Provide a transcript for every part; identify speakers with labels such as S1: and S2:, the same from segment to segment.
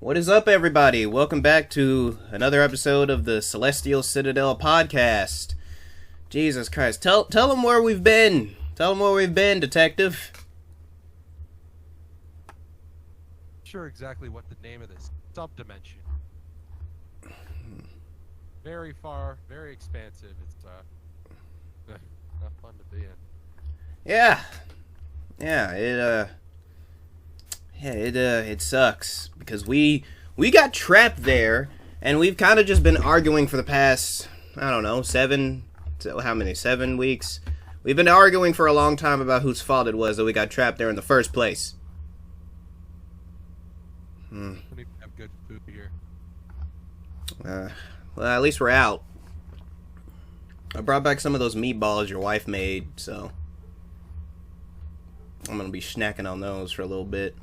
S1: What is up, everybody? Welcome back to another episode of the Celestial Citadel podcast. Jesus Christ. Tell them where we've been. Tell them where we've been, detective.
S2: Sure exactly what the name of this subdimension. Very far, very expansive. It's not fun to be in.
S1: Yeah, it sucks because we got trapped there, and we've kind of just been arguing for the past, I don't know, 7 weeks? We've been arguing for a long time about whose fault it was that we got trapped there in the first place.
S2: We don't even have good food here.
S1: Well, at least we're out. I brought back some of those meatballs your wife made, so I'm gonna be snacking on those for a little bit.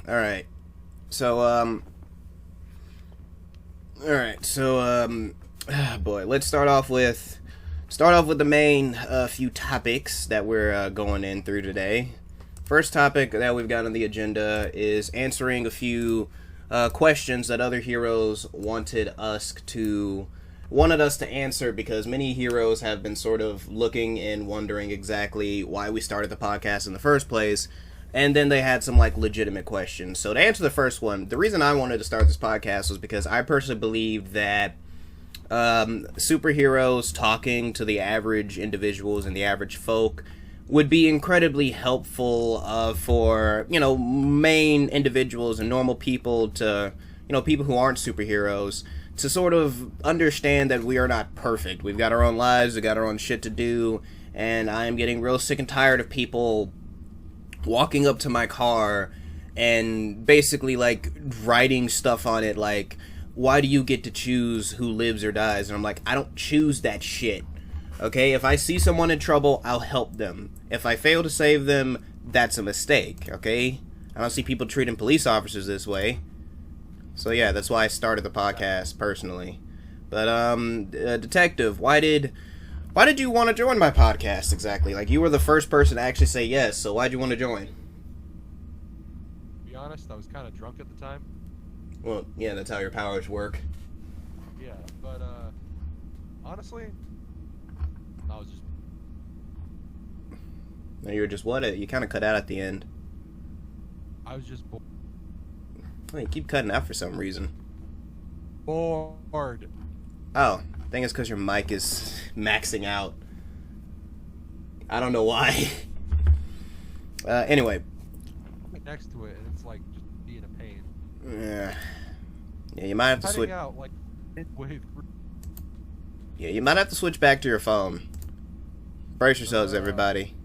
S1: Alright. So, boy, let's start off with the main few topics that we're going in through today. First topic that we've got on the agenda is answering a few questions that other heroes wanted us to answer, because many heroes have been sort of looking and wondering exactly why we started the podcast in the first place, and then they had some legitimate questions. So to answer the first one, the reason I wanted to start this podcast was because I personally believed that superheroes talking to the average individuals and the average folk would be incredibly helpful for, main individuals and normal people to, people who aren't superheroes, to sort of understand that we are not perfect. We've got our own lives, we've got our own shit to do, and I am getting real sick and tired of people walking up to my car and basically writing stuff on it like, why do you get to choose who lives or dies? And I'm like, I don't choose that shit. Okay, if I see someone in trouble, I'll help them. If I fail to save them, that's a mistake, okay? I don't see people treating police officers this way. So yeah, that's why I started the podcast, personally. But, Detective, why did you want to join my podcast, exactly? You were the first person to actually say yes, so why'd you want to join?
S2: To be honest, I was kind of drunk at the time.
S1: Well, yeah, that's how your powers work.
S2: Yeah, but, honestly, I was just...
S1: No, you were just what? You kind of cut out at the end.
S2: I was just bored.
S1: Oh, you keep cutting out for some reason.
S2: Bored.
S1: Oh, I think it's because your mic is maxing out. I don't know why. Anyway.
S2: I'm next to it, and it's just being a pain.
S1: Yeah, you might have to switch.
S2: Out midway through.
S1: Yeah, you might have to switch back to your phone. Brace yourselves, everybody,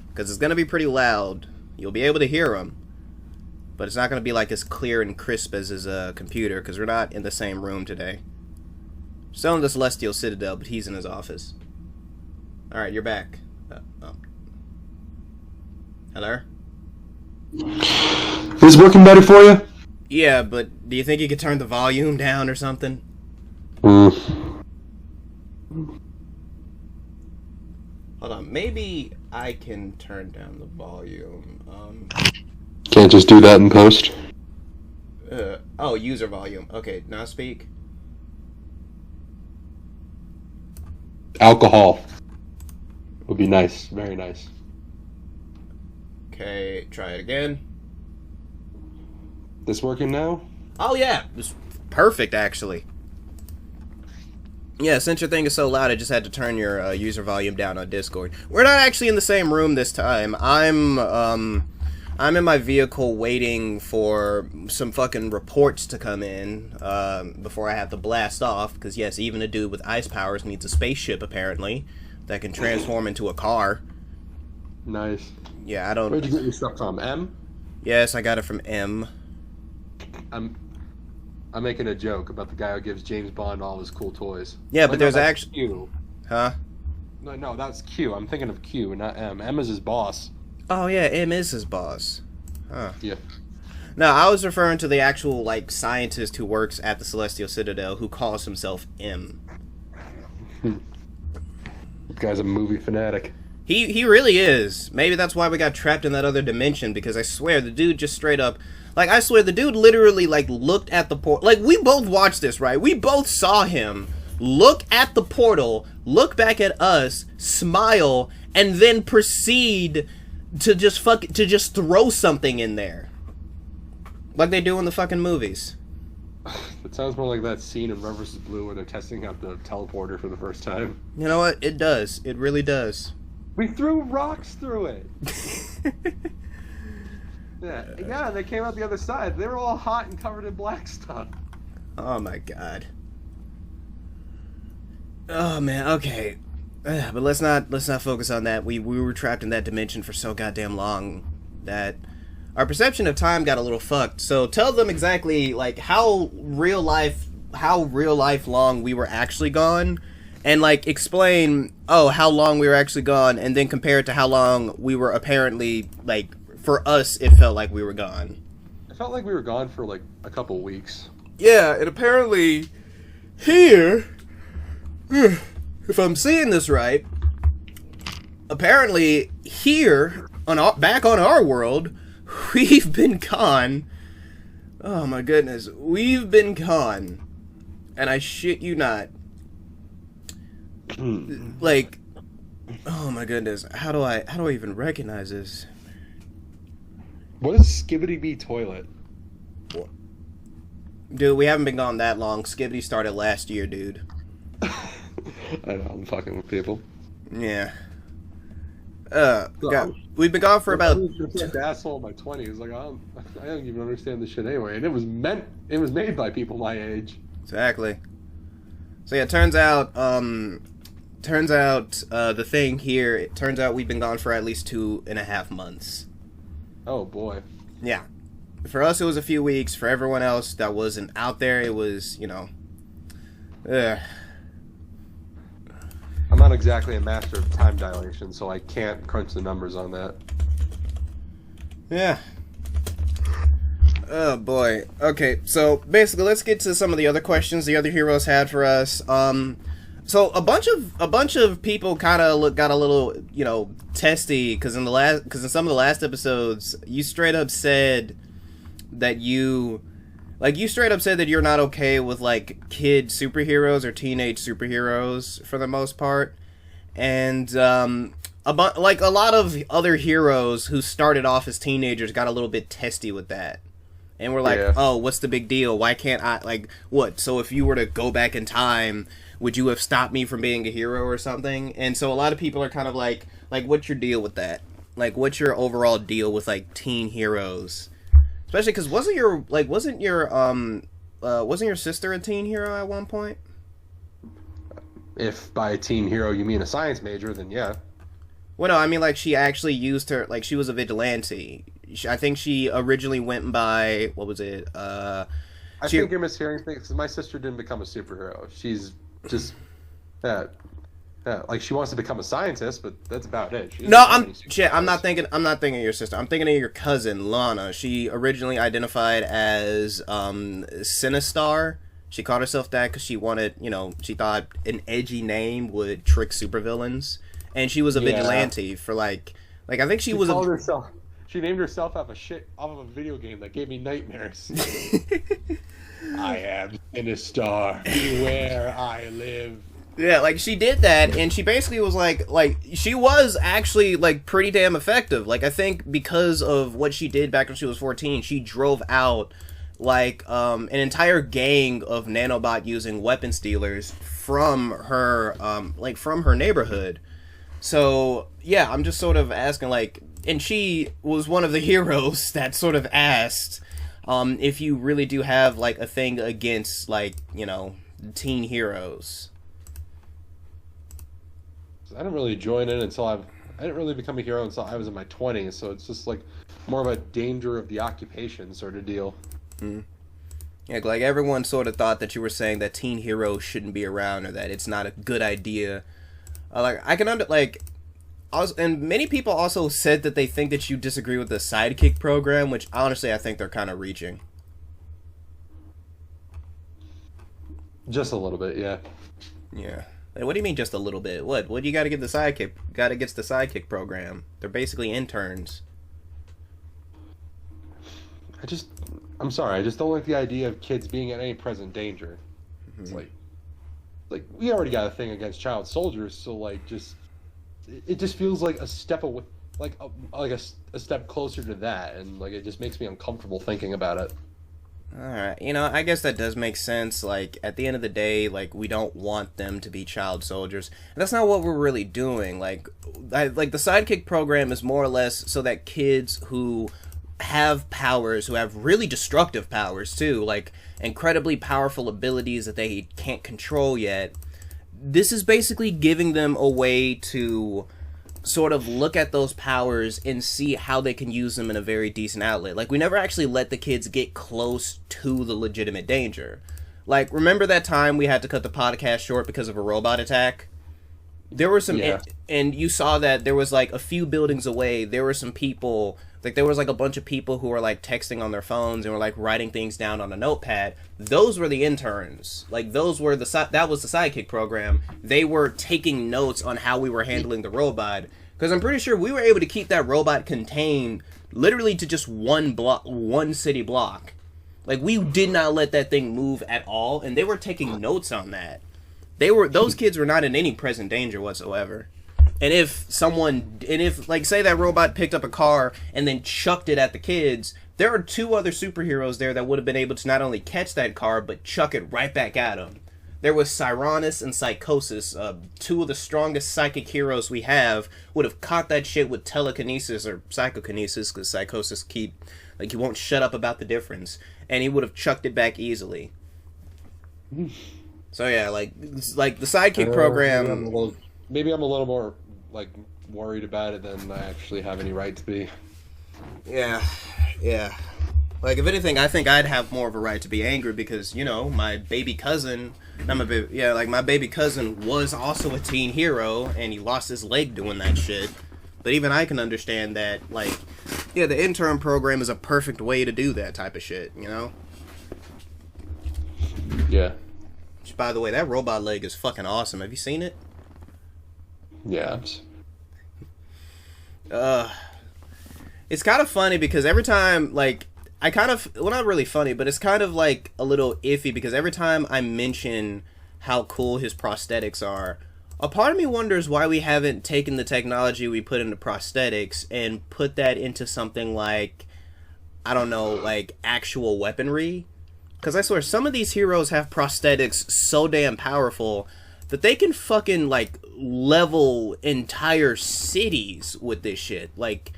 S1: because it's gonna be pretty loud. You'll be able to hear them, but it's not gonna be as clear and crisp as his computer, because we're not in the same room today. Still in the Celestial Citadel, but he's in his office. All right, you're back. Hello?
S3: Is this working better for you?
S1: Yeah, but do you think you could turn the volume down or something?
S3: Mm.
S1: Hold on, maybe I can turn down the volume.
S3: Can't just do that in post?
S1: User volume. Okay, now speak.
S3: Alcohol would be nice, very nice.
S1: Okay, try it again.
S3: This working now?
S1: Oh yeah, it's perfect actually. Yeah, since your thing is so loud, I just had to turn your user volume down on Discord. We're not actually in the same room this time. I'm in my vehicle waiting for some fucking reports to come in before I have to blast off. Because yes, even a dude with ice powers needs a spaceship apparently that can transform into a car.
S3: Nice.
S1: Yeah, I don't.
S3: Where'd you get your stuff from? M?
S1: Yes, I got it from M.
S3: I'm making a joke about the guy who gives James Bond all his cool toys.
S1: Yeah, but there's actually
S3: Q.
S1: Huh?
S3: No, that's Q. I'm thinking of Q, not M. M is his boss.
S1: Oh yeah, M is his boss. Huh.
S3: Yeah.
S1: No, I was referring to the actual scientist who works at the Celestial Citadel who calls himself M.
S3: This guy's a movie fanatic.
S1: He really is. Maybe that's why we got trapped in that other dimension, because I swear the dude just straight up, like, I swear the dude literally, like, looked at the portal. Like, we both watched this, right? We both saw him look at the portal, look back at us, smile, and then proceed to just throw something in there. Like they do in the fucking movies.
S3: It sounds more like that scene in Red vs. Blue where they're testing out the teleporter for the first time.
S1: You know what? It does. It really does.
S3: We threw rocks through it. Yeah, they came out the other side. They were all hot and covered in black stuff.
S1: Oh my god. Oh man, okay. But let's not focus on that. We were trapped in that dimension for so goddamn long that our perception of time got a little fucked. So tell them exactly like how real life long we were actually gone, and like explain how long we were actually gone, and then compare it to how long we were apparently, like, for us it felt like we were gone.
S3: It felt like we were gone for like a couple weeks. Yeah,
S1: and apparently here, if I'm seeing this right, apparently here back on our world, we've been gone. Oh my goodness, we've been gone, and I shit you not. Like, oh my goodness, how do I even recognize this?
S3: What is Skibbity Bee Toilet?
S1: Dude, we haven't been gone that long. Skibbity started last year, dude.
S3: I know, I'm fucking with people.
S1: Yeah. God, we've been gone for about.
S3: I was an asshole in my 20s. Like, I don't even understand this shit anyway. And it was made by people my age.
S1: Exactly. So yeah, turns out the thing here. It turns out we've been gone for at least 2.5 months.
S3: Oh boy.
S1: Yeah. For us, it was a few weeks. For everyone else that wasn't out there, it was, you know.
S3: I'm not exactly a master of time dilation, so I can't crunch the numbers on that.
S1: Yeah. Oh boy. Okay, so basically, let's get to some of the other questions the other heroes had for us. So a bunch of people kind of got a little, you know, testy because in some of the last episodes, you straight up said that you're not okay with like kid superheroes or teenage superheroes for the most part, and like a lot of other heroes who started off as teenagers got a little bit testy with that, and we're like, oh, what's the big deal? Why can't I, like, what? So if you were to go back in time, would you have stopped me from being a hero or something? And so a lot of people are kind of like what's your deal with that? Like, what's your overall deal with like teen heroes? Especially because wasn't your sister a teen hero at one point?
S3: If by a teen hero you mean a science major, then yeah.
S1: Well, no, I mean like she actually used her, like she was a vigilante. I think she originally went by, what was it?
S3: I think you're mishearing things because my sister didn't become a superhero. She's just like she wants to become a scientist, but that's about it. I'm not thinking of your sister. I'm thinking of your cousin Lana.
S1: She originally identified as Sinistar. She called herself that because she wanted, you know, she thought an edgy name would trick supervillains, and she was a vigilante for like I think she was
S3: called herself. She named herself off of a video game that gave me nightmares. I am Sinistar. Beware, I live.
S1: Yeah, like she did that, and she basically was like she was actually like pretty damn effective. Like I think because of what she did back when she was 14, she drove out like an entire gang of nanobot using weapon stealers from her neighborhood. So yeah, I'm just sort of asking like, and she was one of the heroes that sort of asked if you really do have like a thing against like, you know, teen heroes.
S3: I didn't really join in until I didn't really become a hero until I was in my 20s, so it's just like more of a danger of the occupation sort of deal.
S1: Mm. Yeah, like everyone sort of thought that you were saying that teen heroes shouldn't be around or that it's not a good idea. Like I can and many people also said that they think that you disagree with the sidekick program, which honestly I think they're kind of reaching.
S3: Just a little bit, yeah.
S1: Yeah. What do you mean just a little bit? What do you got to get the sidekick? Got to get the sidekick program. They're basically interns.
S3: I'm sorry, I just don't like the idea of kids being in any present danger. It's like we already got a thing against child soldiers, so like it just feels like a step away, like a step closer to that, and like it just makes me uncomfortable thinking about it.
S1: Alright, you know, I guess that does make sense. Like, at the end of the day, like, we don't want them to be child soldiers. And that's not what we're really doing. Like the sidekick program is more or less so that kids who have powers, who have really destructive powers, too, like, incredibly powerful abilities that they can't control yet, this is basically giving them a way to sort of look at those powers and see how they can use them in a very decent outlet. Like, we never actually let the kids get close to the legitimate danger. Like, remember that time we had to cut the podcast short because of a robot attack? There were some, and you saw that there was like a few buildings away, there were some people, like there was like a bunch of people who were like texting on their phones and were like writing things down on a notepad. Those were the interns. Like those were that was the sidekick program. They were taking notes on how we were handling the robot. Because I'm pretty sure we were able to keep that robot contained literally to just one city block. Like we did not let that thing move at all, and they were taking notes on that. Those kids were not in any present danger whatsoever. And if like say that robot picked up a car and then chucked it at the kids, there are two other superheroes there that would have been able to not only catch that car but chuck it right back at them. There was Cyronus and Psychosis, two of the strongest psychic heroes we have, would have caught that shit with telekinesis or psychokinesis, because Psychosis he won't shut up about the difference, and he would have chucked it back easily. So yeah, like the sidekick program.
S3: Maybe I'm a little more like worried about it than I actually have any right to be.
S1: Yeah. Like, if anything, I think I'd have more of a right to be angry because, you know, my baby cousin, my baby cousin was also a teen hero, and he lost his leg doing that shit. But even I can understand that, like, yeah, the intern program is a perfect way to do that type of shit, you know?
S3: Yeah.
S1: Which, by the way, that robot leg is fucking awesome. Have you seen it?
S3: Yeah.
S1: It's kind of funny because every time, like, not really funny, but it's kind of like a little iffy because every time I mention how cool his prosthetics are, a part of me wonders why we haven't taken the technology we put into prosthetics and put that into something like, I don't know, like actual weaponry. Because I swear, some of these heroes have prosthetics so damn powerful that they can fucking, like, level entire cities with this shit. Like,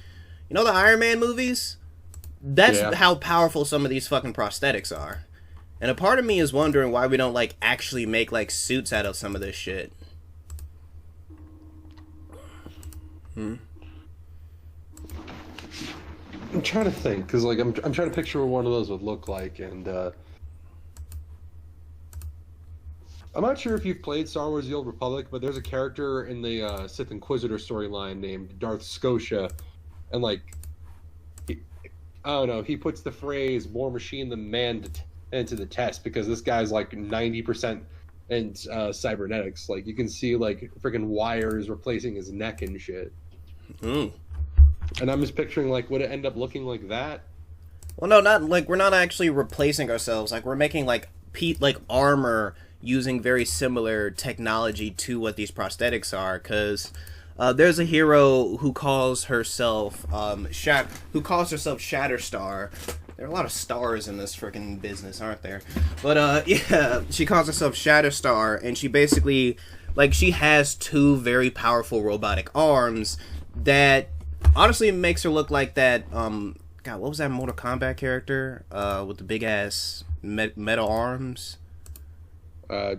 S1: you know the Iron Man movies? That's how powerful some of these fucking prosthetics are. And a part of me is wondering why we don't, like, actually make, like, suits out of some of this shit.
S3: I'm trying to think, because, like, I'm trying to picture what one of those would look like, and, I'm not sure if you've played Star Wars The Old Republic, but there's a character in the Sith Inquisitor storyline named Darth Scotia, and, like, I don't know, he puts the phrase more machine than man into the test because this guy's like 90% in cybernetics. Like, you can see like freaking wires replacing his neck and shit. And I'm just picturing, like, would it end up looking like that?
S1: Well, no, not like we're not actually replacing ourselves. Like, we're making like armor using very similar technology to what these prosthetics are, because there's a hero who calls herself Shatterstar. There are a lot of stars in this freaking business, aren't there? But yeah, she calls herself Shatterstar, and she basically, like, she has two very powerful robotic arms that honestly makes her look like that. God, what was that Mortal Kombat character with the big ass metal arms?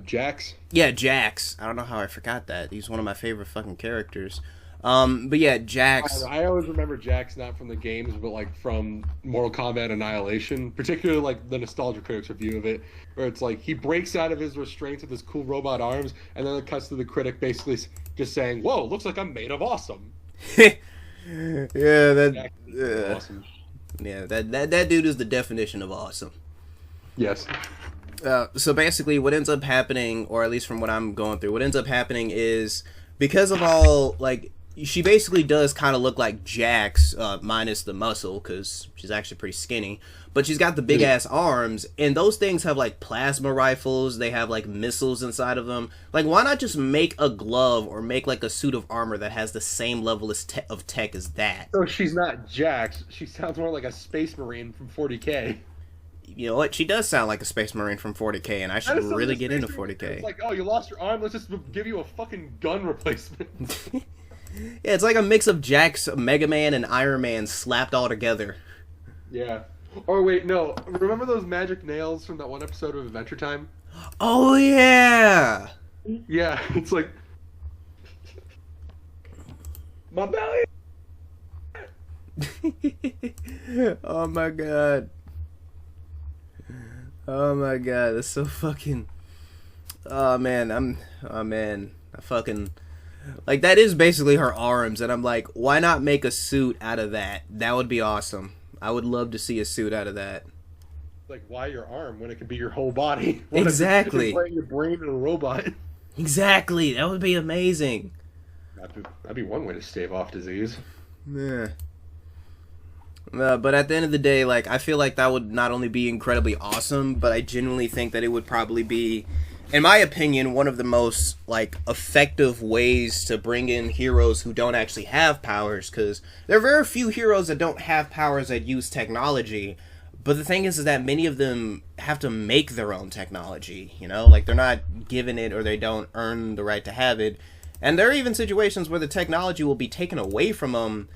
S3: Jax?
S1: Yeah, Jax. I don't know how I forgot that. He's one of my favorite fucking characters. But yeah, Jax.
S3: I always remember Jax not from the games, but like from Mortal Kombat Annihilation, particularly like the Nostalgia Critics review of it, where it's like he breaks out of his restraints with his cool robot arms, and then it cuts to the critic basically just saying, "Whoa, looks like I'm made of awesome."
S1: Yeah, that.
S3: Awesome.
S1: Yeah, that dude is the definition of awesome.
S3: Yes.
S1: So basically, what ends up happening, or at least from what I'm going through, what ends up happening is because of all like she basically does kind of look like Jax, minus the muscle, because she's actually pretty skinny. But she's got the big ass arms, and those things have like plasma rifles. They have like missiles inside of them. Like, why not just make a glove or make like a suit of armor that has the same level of tech as that?
S3: So she's not Jax. She sounds more like a space marine from 40K.
S1: You know what? She does sound like a space marine from 40K, and I should really get into 40K.
S3: It's like, oh, you lost your arm. Let's just give you a fucking gun replacement.
S1: Yeah, it's like a mix of Jax, Mega Man, and Iron Man slapped all together.
S3: Yeah. Or wait, no. Remember those magic nails from that one episode of Adventure Time?
S1: Oh yeah.
S3: Yeah, it's like my belly.
S1: Oh my god. Oh my god, that's so fucking. Oh man, I fucking. Like, that is basically her arms, and I'm like, why not make a suit out of that? That would be awesome. I would love to see a suit out of that.
S3: Like, why your arm when it could be your whole body?
S1: Exactly.
S3: Putting your brain in a robot.
S1: Exactly. That would be amazing.
S3: That'd be one way to stave off disease.
S1: Yeah. But at the end of the day, like, I feel like that would not only be incredibly awesome, but I genuinely think that it would probably be, in my opinion, one of the most, like, effective ways to bring in heroes who don't actually have powers, because there are very few heroes that don't have powers that use technology, but the thing is that many of them have to make their own technology, you know? Like, they're not given it, or they don't earn the right to have it, and there are even situations where the technology will be taken away from them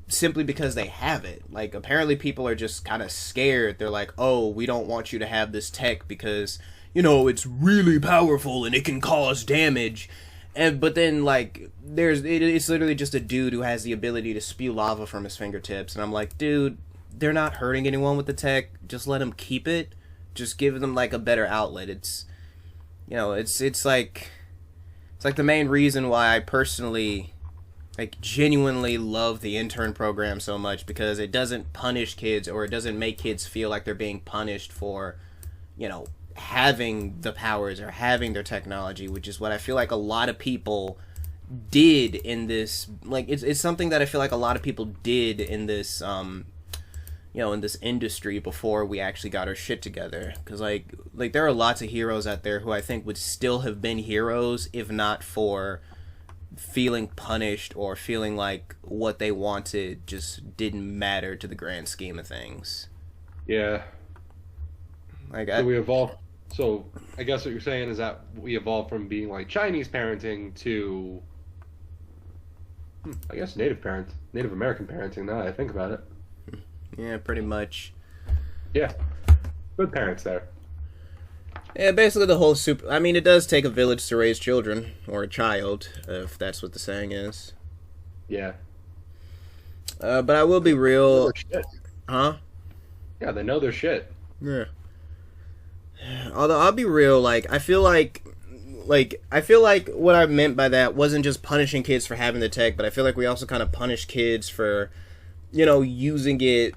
S1: simply because they have it. Like, apparently people are just kind of scared. They're like, oh, we don't want you to have this tech because, you know, it's really powerful and it can cause damage. But then, like, it's literally just a dude who has the ability to spew lava from his fingertips, and I'm like, dude, they're not hurting anyone with the tech. Just let them keep it. Just give them, like, a better outlet. It's, you know, it's like the main reason why I personally, like, genuinely love the intern program so much, because it doesn't punish kids, or it doesn't make kids feel like they're being punished for, you know, having the powers or having their technology, which is what I feel like a lot of people did in this. Like, it's something that I feel like a lot of people did in this, you know, in this industry before we actually got our shit together. Because, like there are lots of heroes out there who I think would still have been heroes if not for feeling punished or feeling like what they wanted just didn't matter to the grand scheme of things.
S3: Yeah.
S1: Like,
S3: so we evolved. So I guess what you're saying is that we evolved from being like Chinese parenting to, I guess, Native American parenting. Now that I think about it.
S1: Yeah, pretty much.
S3: Yeah. Good parents there.
S1: Yeah, basically the whole I mean, it does take a village to raise children, or a child, if that's what the saying is.
S3: Yeah.
S1: But I will be real. Huh?
S3: Yeah, they know their shit.
S1: Yeah. Although I'll be real, like, I feel like what I meant by that wasn't just punishing kids for having the tech, but I feel like we also kind of punish kids for, you know, using it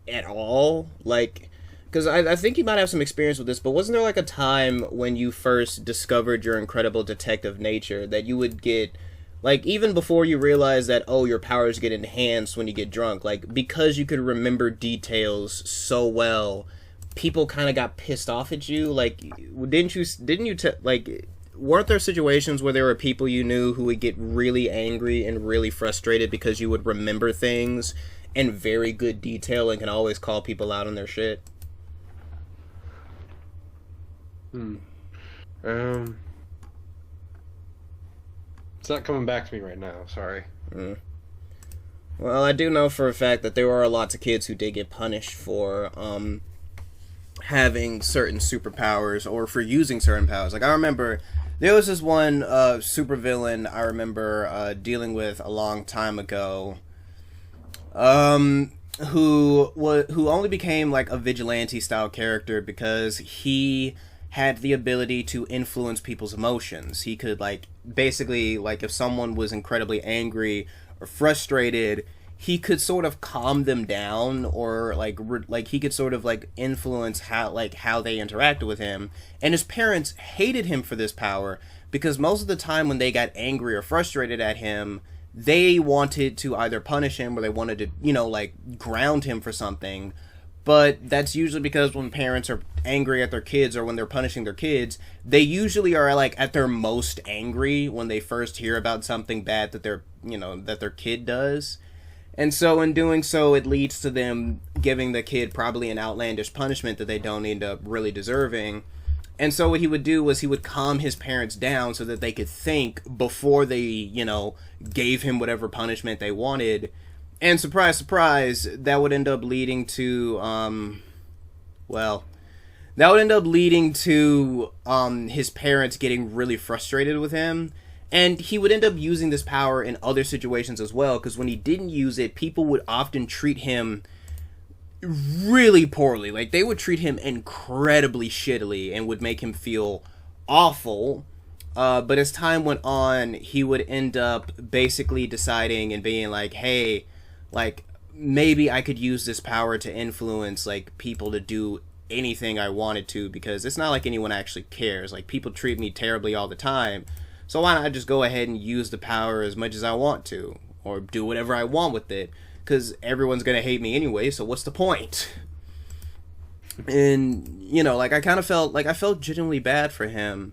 S1: at all. Like, because I think you might have some experience with this, but wasn't there like a time when you first discovered your incredible detective nature that you would get, like, even before you realized that, oh, your powers get enhanced when you get drunk, like, because you could remember details so well, people kind of got pissed off at you? Like, weren't there situations where there were people you knew who would get really angry and really frustrated because you would remember things in very good detail and can always call people out on their shit?
S3: It's not coming back to me right now. Sorry.
S1: Well, I do know for a fact that there are lots of kids who did get punished for having certain superpowers or for using certain powers. Like, I remember there was this one supervillain I remember dealing with a long time ago, who only became like a vigilante style character because he had the ability to influence people's emotions. He could, like, basically, like, if someone was incredibly angry or frustrated, he could sort of calm them down, or like he could sort of like influence how they interacted with him. And his parents hated him for this power because most of the time when they got angry or frustrated at him, they wanted to either punish him or they wanted to, you know, like ground him for something. But that's usually because when parents are angry at their kids or when they're punishing their kids, they usually are like at their most angry when they first hear about something bad that their kid does. And so in doing so, it leads to them giving the kid probably an outlandish punishment that they don't end up really deserving. And so what he would do was he would calm his parents down so that they could think before they, you know, gave him whatever punishment they wanted. And surprise, surprise, that would end up leading to, his parents getting really frustrated with him. And he would end up using this power in other situations as well, because when he didn't use it, people would often treat him really poorly. Like, they would treat him incredibly shittily and would make him feel awful. But as time went on, he would end up basically deciding and being like, hey, like, maybe I could use this power to influence, like, people to do anything I wanted to, because it's not like anyone actually cares. Like, people treat me terribly all the time, so why not just go ahead and use the power as much as I want to, or do whatever I want with it, because everyone's gonna hate me anyway, so what's the point? And, you know, like, I felt genuinely bad for him.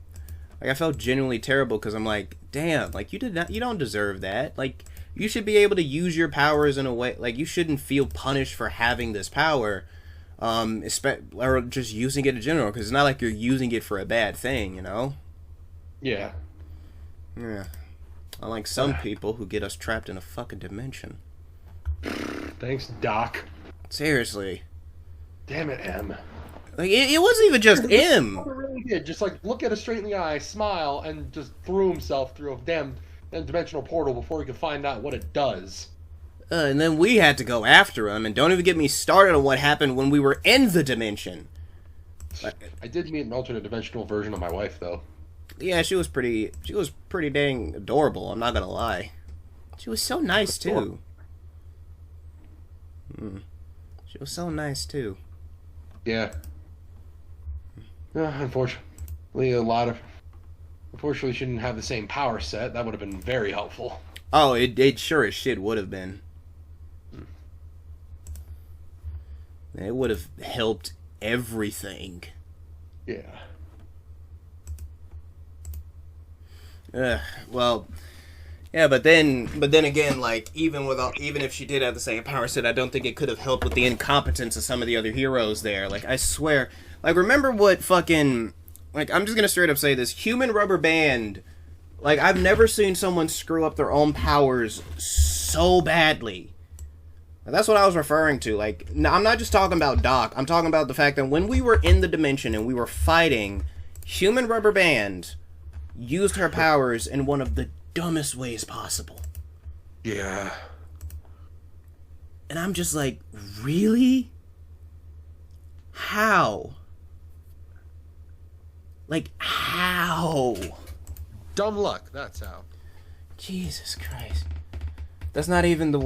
S1: Like, I felt genuinely terrible, because I'm like, damn, like, you don't deserve that. Like, you should be able to use your powers in a way, like, you shouldn't feel punished for having this power, or just using it in general, because it's not like you're using it for a bad thing, you know?
S3: Yeah.
S1: Yeah. Unlike some people who get us trapped in a fucking dimension.
S3: Thanks, Doc.
S1: Seriously.
S3: Damn it, M.
S1: Like, it wasn't even just him.
S3: He really did. Just, like, look at us straight in the eye, smile, and just threw himself through a damn dimensional portal before he could find out what it does.
S1: And then we had to go after him, and don't even get me started on what happened when we were in the dimension.
S3: I did meet an alternate dimensional version of my wife, though.
S1: Yeah, she was pretty dang adorable, I'm not gonna lie. She was so nice, too. She was so nice, too.
S3: Yeah. Unfortunately, Unfortunately, she didn't have the same power set. That would have been very helpful.
S1: Oh, it sure as shit would have been. It would have helped everything.
S3: Yeah.
S1: Well, yeah, but then again, like, even if she did have the same power set, I don't think it could have helped with the incompetence of some of the other heroes there. Like, I swear, like, remember what fucking, like, I'm just gonna straight up say this, Human Rubber Band, like, I've never seen someone screw up their own powers so badly. That's what I was referring to. Like, I'm not just talking about Doc, I'm talking about the fact that when we were in the dimension and we were fighting, Human Rubber Band used her powers in one of the dumbest ways possible.
S3: Yeah.
S1: And I'm just like, really? How? Like, how?
S2: Dumb luck, that's how.
S1: Jesus Christ. That's not even the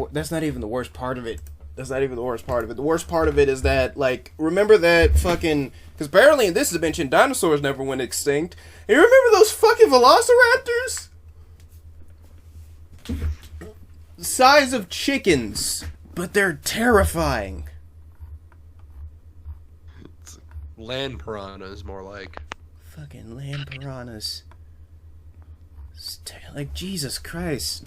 S1: worst part of it. That's not even the worst part of it. The worst part of it is that, like, remember that fucking... Because apparently in this dimension, dinosaurs never went extinct. And you remember those fucking velociraptors? The size of chickens. But they're terrifying.
S2: It's land piranhas, more like.
S1: Fucking land piranhas. Like, Jesus Christ.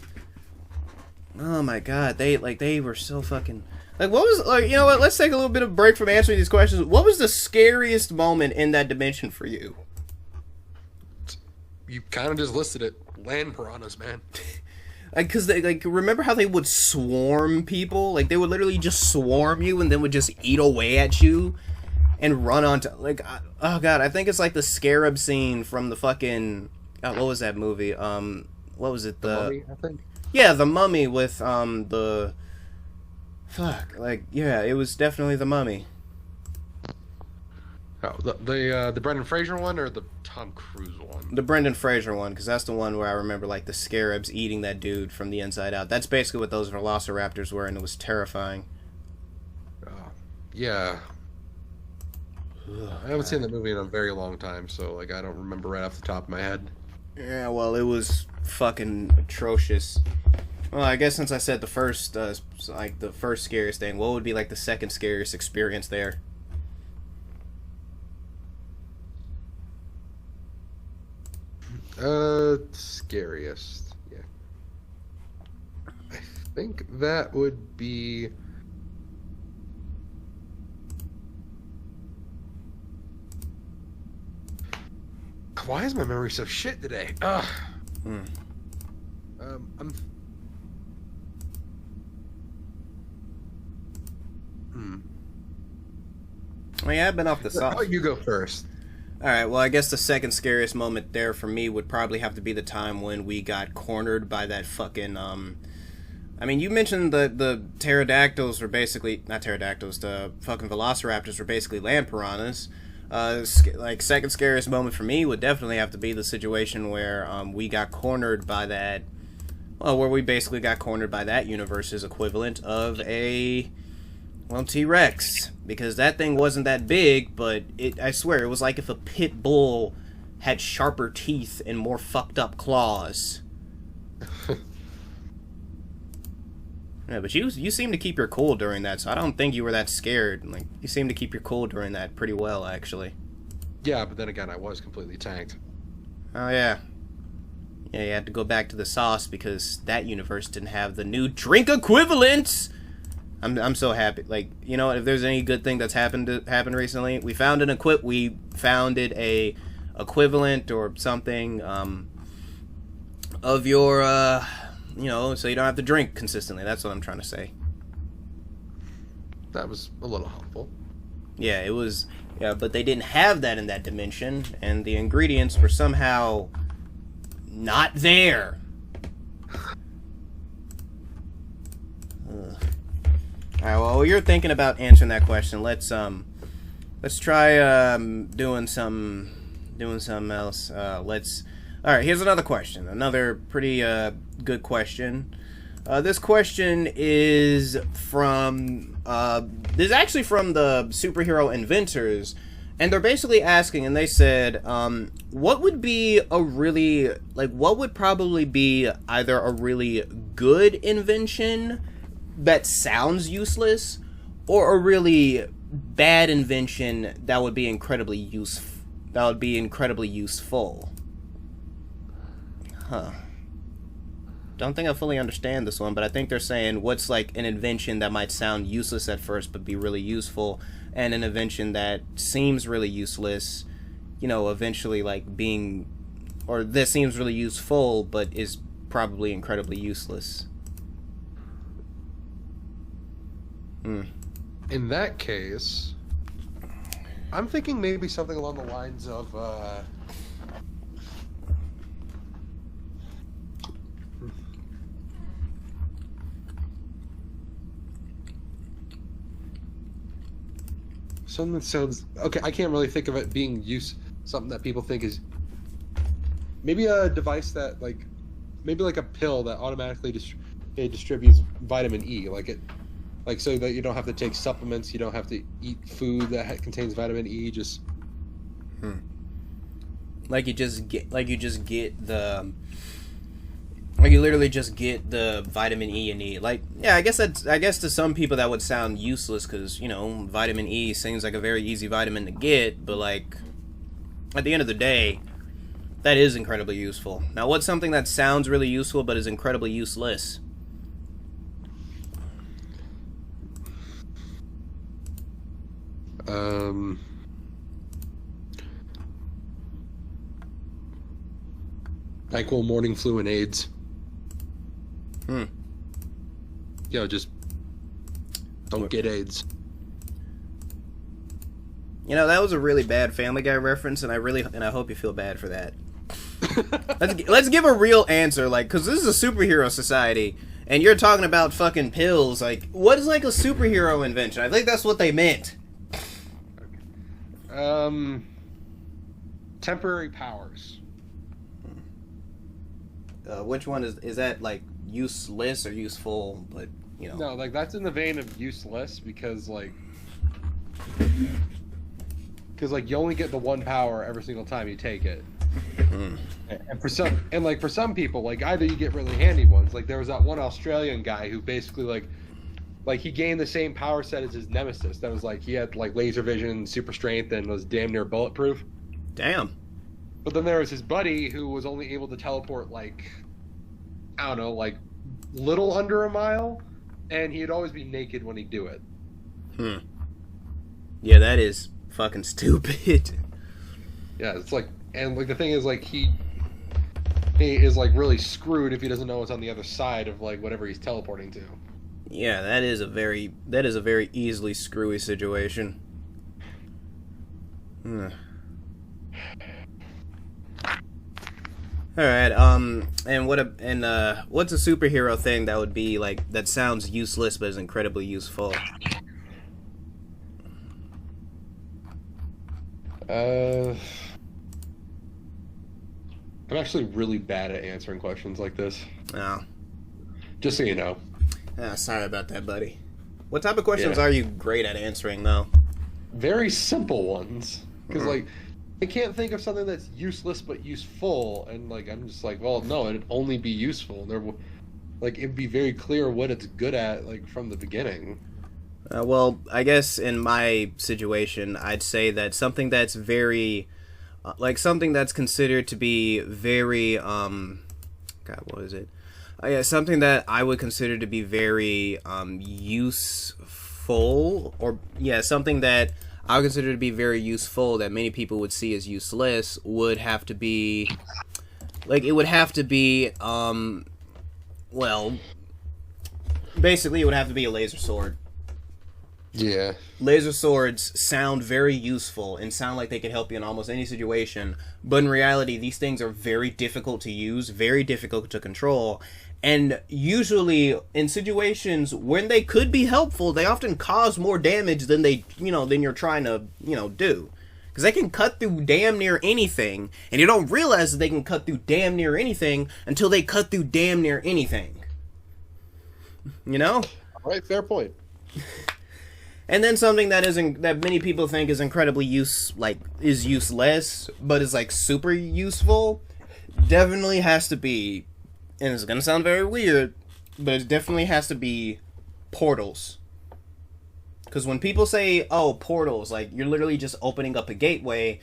S1: Oh my god, they were so fucking... Like, what was, like, you know what, let's take a little bit of a break from answering these questions. What was the scariest moment in that dimension for you?
S2: You kind of just listed it. Land piranhas, man.
S1: Like, because they, like, remember how they would swarm people? Like, they would literally just swarm you and then would just eat away at you and run onto, like, oh god, I think it's like the scarab scene from the fucking, what was that movie? What was it?
S3: The Mummy, I think.
S1: Yeah, The Mummy with, the... Fuck, like, yeah, it was definitely The Mummy.
S3: Oh, the Brendan Fraser one or the Tom Cruise one?
S1: The Brendan Fraser one, because that's the one where I remember like the scarabs eating that dude from the inside out. That's basically what those velociraptors were, and it was terrifying.
S3: Yeah. I haven't seen that movie in a very long time, so like I don't remember right off the top of my head.
S1: Yeah, well, it was fucking atrocious. Well, I guess since I said the first, like the first scariest thing, what would be like the second scariest experience there?
S3: Scariest. Yeah. I think that would be. Why is my memory so shit today? Ugh. I'm.
S1: Well, yeah, I've been off the
S3: How
S1: soft.
S3: about you go first?
S1: All right, well, I guess the second scariest moment there for me would probably have to be the time when we got cornered by that fucking, I mean, you mentioned the pterodactyls were basically, not pterodactyls, the fucking velociraptors were basically land piranhas. Like, second scariest moment for me would definitely have to be the situation where, we got cornered by that, well, where we basically got cornered by that universe's equivalent of a, well, T-Rex, because that thing wasn't that big, but I swear, it was like if a pit bull had sharper teeth and more fucked up claws. Yeah, but you seem to keep your cool during that, so I don't think you were that scared. Like, you seem to keep your cool during that pretty well, actually.
S3: Yeah, but then again, I was completely tanked.
S1: Oh, yeah. Yeah, you had to go back to the sauce because that universe didn't have the new drink equivalents! I'm so happy. Like, you know, if there's any good thing that's happened recently, we found a equivalent or something of your you know, so you don't have to drink consistently. That's what I'm trying to say.
S3: That was a little helpful.
S1: Yeah, it was. Yeah, but they didn't have that in that dimension, and the ingredients were somehow not there. All right, well, while you're thinking about answering that question, let's try doing something else. All right, here's another question. Another pretty good question. This question is from this is actually from the superhero inventors, and they're basically asking, and they said, what would be a really, like, what would probably be either a really good invention that sounds useless, or a really bad invention that would be incredibly useful. Huh. Don't think I fully understand this one, but I think they're saying what's like an invention that might sound useless at first but be really useful, and an invention that seems really useless, you know, eventually like being, or that seems really useful but is probably incredibly useless.
S3: In that case, I'm thinking maybe something along the lines of something that sounds okay. I can't really think of it being something that people think is maybe a device that maybe like a pill that automatically distributes vitamin E, like so that you don't have to take supplements, you don't have to eat food that contains vitamin E. Just
S1: like you literally just get the vitamin E you need. Like, yeah, I guess to some people that would sound useless because, you know, vitamin E seems like a very easy vitamin to get, but like at the end of the day, that is incredibly useful. Now, what's something that sounds really useful but is incredibly useless?
S3: NyQuil morning flu and AIDS. Just don't get AIDS.
S1: You know, that was a really bad Family Guy reference, and I hope you feel bad for that. Let's give a real answer, like, because this is a superhero society, and you're talking about fucking pills. Like, what is like a superhero invention? I think that's what they meant.
S3: Temporary powers.
S1: Which one is that, like, useless or useful? But
S3: No, like that's in the vein of useless because like you only get the one power every single time you take it. And for some people, like either you get really handy ones. Like there was that one Australian guy who basically like he gained the same power set as his nemesis. That was like he had like laser vision, super strength, and was damn near bulletproof.
S1: Damn.
S3: But then there was his buddy who was only able to teleport like I don't know, like little under a mile, and he'd always be naked when he'd do it.
S1: Yeah, that is fucking stupid.
S3: Yeah, it's like, and like the thing is like he is like really screwed if he doesn't know what's on the other side of like whatever he's teleporting to.
S1: Yeah, that is a very easily screwy situation. All right. And what's a superhero thing that would be like that sounds useless but is incredibly useful?
S3: I'm actually really bad at answering questions like this.
S1: Oh.
S3: Just so you know.
S1: Sorry about that, buddy. What type of questions
S3: Yeah.
S1: are you great at answering, though?
S3: Very simple ones. Because, like, I can't think of something that's useless but useful. And, like, I'm just like, well, no, it'd only be useful. It'd be very clear what it's good at, like, from the beginning.
S1: Well, I guess in my situation, I'd say that something that's very... something that's considered to be very... God, what is it? Yeah, something that I would consider to be very useful, or something that I would consider to be very useful that many people would see as useless would have to be, well, basically it would have to be a laser sword.
S3: Yeah.
S1: Laser swords sound very useful and sound like they can help you in almost any situation, but in reality, these things are very difficult to use, very difficult to control, and usually in situations when they could be helpful, they often cause more damage than than you're trying to, do. Because they can cut through damn near anything, and you don't realize that they can cut through damn near anything until they cut through damn near anything.
S3: All right, fair point.
S1: And then something that many people think is incredibly is useless, but is like super useful, definitely has to be, and it's gonna sound very weird, but it definitely has to be portals. Because when people say, "Oh, portals," like you're literally just opening up a gateway.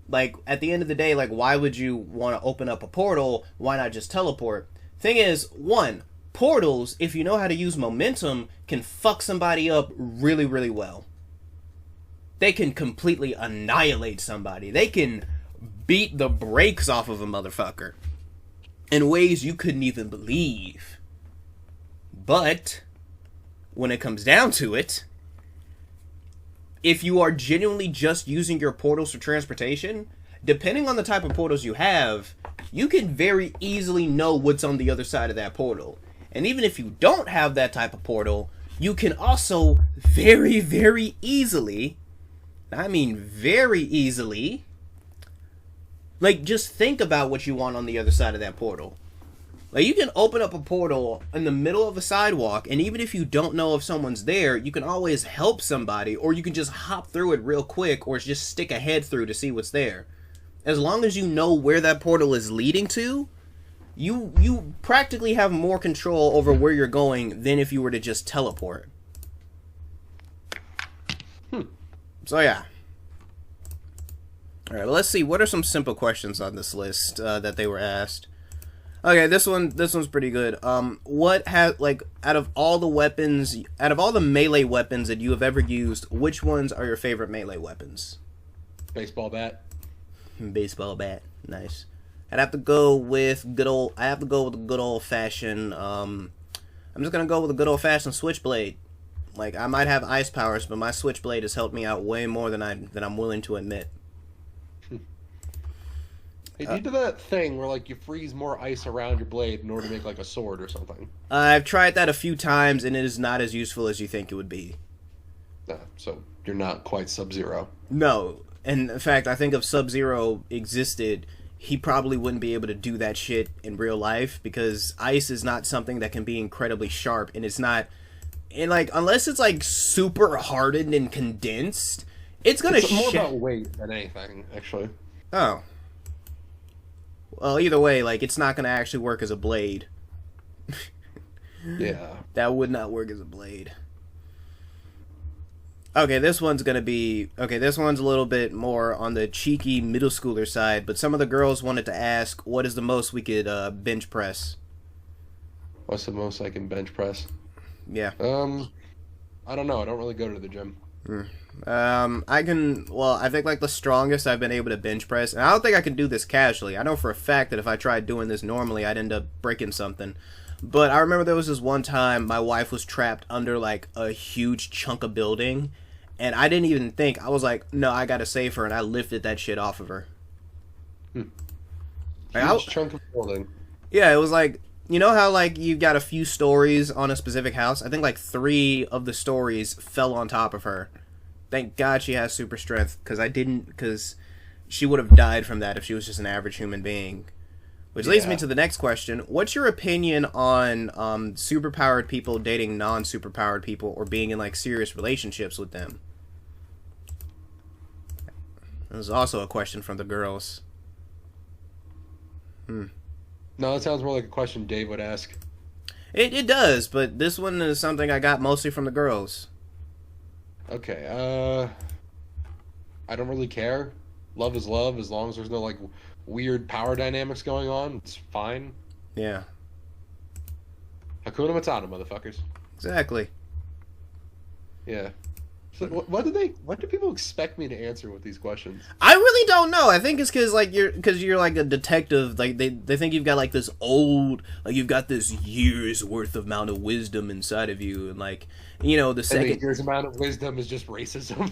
S1: Like at the end of the day, like why would you want to open up a portal? Why not just teleport? Thing is, one, portals, if you know how to use momentum, can fuck somebody up really, really well. They can completely annihilate somebody. They can beat the brakes off of a motherfucker in ways you couldn't even believe. But when it comes down to it, if you are genuinely just using your portals for transportation, depending on the type of portals you have, you can very easily know what's on the other side of that portal. And even if you don't have that type of portal, you can also very, very easily, I mean very easily, like just think about what you want on the other side of that portal. Like you can open up a portal in the middle of a sidewalk, and even if you don't know if someone's there, you can always help somebody, or you can just hop through it real quick, or just stick a head through to see what's there. As long as you know where that portal is leading to, you practically have more control over where you're going than if you were to just teleport. So yeah. Alright, well, let's see. What are some simple questions on this list that they were asked? Okay, this one's pretty good. Out of all the melee weapons that you have ever used, which ones are your favorite melee weapons?
S3: Baseball bat.
S1: Baseball bat. Nice. I'd have to go with the good old fashioned. I'm just gonna go with a good old fashioned switchblade. Like I might have ice powers, but my switchblade has helped me out way more than I'm willing to admit.
S3: Hey, do you do that thing where like you freeze more ice around your blade in order to make like a sword or something?
S1: I've tried that a few times, and it is not as useful as you think it would be.
S3: No, so you're not quite Sub-Zero.
S1: No, And in fact, I think if Sub-Zero existed, he probably wouldn't be able to do that shit in real life because ice is not something that can be incredibly sharp, and it's not, and like unless it's like super hardened and condensed, it's gonna.
S3: It's more about weight than anything, actually.
S1: Oh. Well, either way, like it's not gonna actually work as a blade.
S3: Yeah.
S1: That would not work as a blade. Okay, this one's gonna be... Okay, this one's a little bit more on the cheeky middle schooler side, but some of the girls wanted to ask, what is the most we could bench press?
S3: What's the most I can bench press?
S1: Yeah.
S3: I don't know. I don't really go to the gym.
S1: I can... Well, I think like the strongest I've been able to bench press, and I don't think I can do this casually. I know for a fact that if I tried doing this normally, I'd end up breaking something. But I remember there was this one time my wife was trapped under like a huge chunk of building, and I didn't even think. I was like, no, I gotta save her, and I lifted that shit off of her.
S3: Huge chunk of building.
S1: Yeah, it was like, you know how like you've got a few stories on a specific house? I think like 3 of the stories fell on top of her. Thank God she has super strength, because she would have died from that if she was just an average human being. Which leads me to the next question. What's your opinion on superpowered people dating non-superpowered people or being in like serious relationships with them? There's also a question from the girls.
S3: No, that sounds more like a question Dave would ask.
S1: It does, but this one is something I got mostly from the girls.
S3: Okay, I don't really care. Love is love, as long as there's no, like, weird power dynamics going on. It's fine.
S1: Yeah.
S3: Hakuna Matata, motherfuckers.
S1: Exactly.
S3: Yeah. So what do people expect me to answer with these questions?
S1: I really don't know. I think it's because you're like a detective. Like they think you've got like this old, like you've got this years worth of amount of wisdom inside of you, and like, you know, the second...
S3: I think years amount of wisdom is just racism.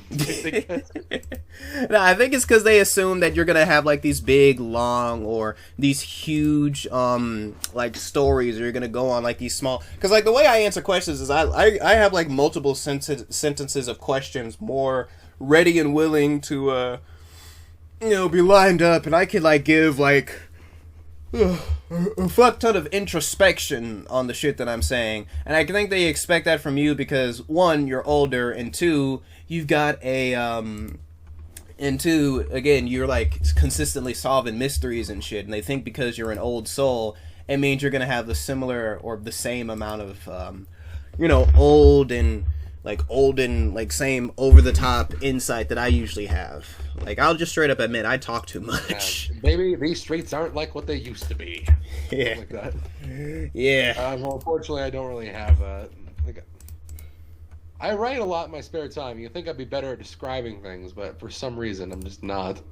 S1: No, I think it's because they assume that you're gonna have like these big, long, or these huge, like stories, or you're gonna go on like these small. Because like the way I answer questions is I have like multiple sentences of questions more ready and willing to, you know, be lined up, and I could like give like a fuck ton of introspection on the shit that I'm saying, and I think they expect that from you because 1, you're older, and 2, you've got a and 2, again, you're like consistently solving mysteries and shit, and they think because you're an old soul, it means you're gonna have the similar or the same amount of you know, old and like same over the top insight that I usually have. Like I'll just straight up admit I talk too much.
S3: Maybe these streets aren't like what they used to be.
S1: Yeah.
S3: Like that.
S1: Yeah.
S3: Well, unfortunately, I don't really have like. I write a lot in my spare time. You think I'd be better at describing things, but for some reason, I'm just not.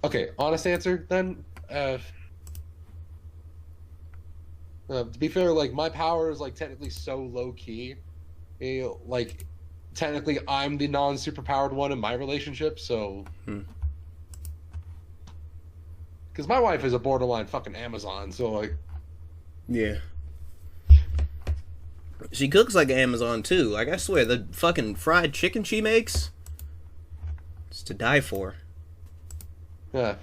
S3: Okay, honest answer then. To be fair, like my power is like technically so low key. You know, like technically, I'm the non-superpowered one in my relationship, so. Because my wife is a borderline fucking Amazon, so like.
S1: Yeah. She cooks like Amazon too. Like I swear, the fucking fried chicken she makes, it's to die for.
S3: Yeah.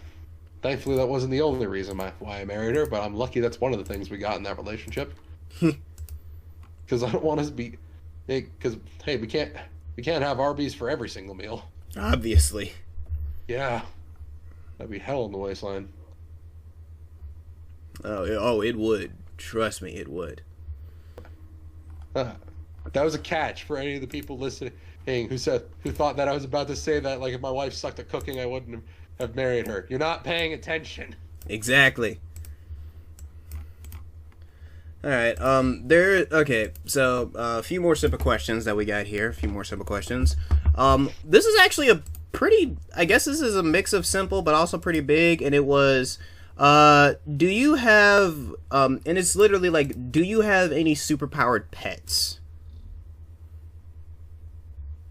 S3: Thankfully, that wasn't the only reason why I married her, but I'm lucky that's one of the things we got in that relationship. Because I don't want us to be, because hey, we can't have Arby's for every single meal.
S1: Obviously.
S3: Yeah, that'd be hell in the wasteland.
S1: Oh, it would. Trust me, it would.
S3: That was a catch for any of the people listening who thought that I was about to say that like if my wife sucked at cooking, I wouldn't have married her. You're not paying attention.
S1: Exactly. Alright, okay, so, a few more simple questions that we got here. This is actually a pretty, I guess this is a mix of simple, but also pretty big, and it was, do you have, and it's literally like, do you have any superpowered pets?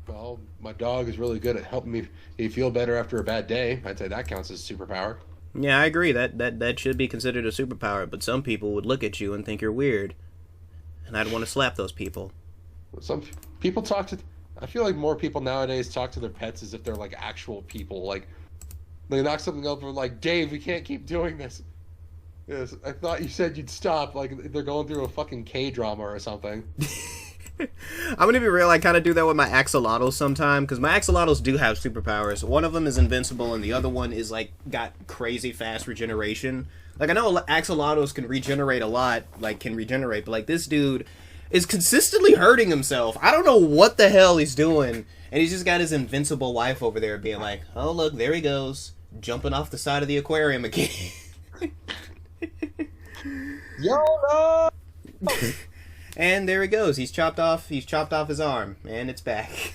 S3: Well, my dog is really good at helping me feel better after a bad day. I'd say that counts as a superpower.
S1: Yeah, I agree. That should be considered a superpower, but some people would look at you and think you're weird. And I'd want to slap those people.
S3: Some people talk to... I feel like more people nowadays talk to their pets as if they're like actual people. Like they knock something over, like, Dave, we can't keep doing this. Yes, I thought you said you'd stop. Like they're going through a fucking K-drama or something.
S1: I'm gonna be real, I kind of do that with my axolotls sometime, because my axolotls do have superpowers. One of them is invincible, and the other one is, like, got crazy fast regeneration. Like, I know axolotls can regenerate a lot, like, but, like, this dude is consistently hurting himself. I don't know what the hell he's doing, and he's just got his invincible wife over there being like, oh, look, there he goes, jumping off the side of the aquarium again.
S3: Yo, no!
S1: And there he goes. He's chopped off his arm, and it's back.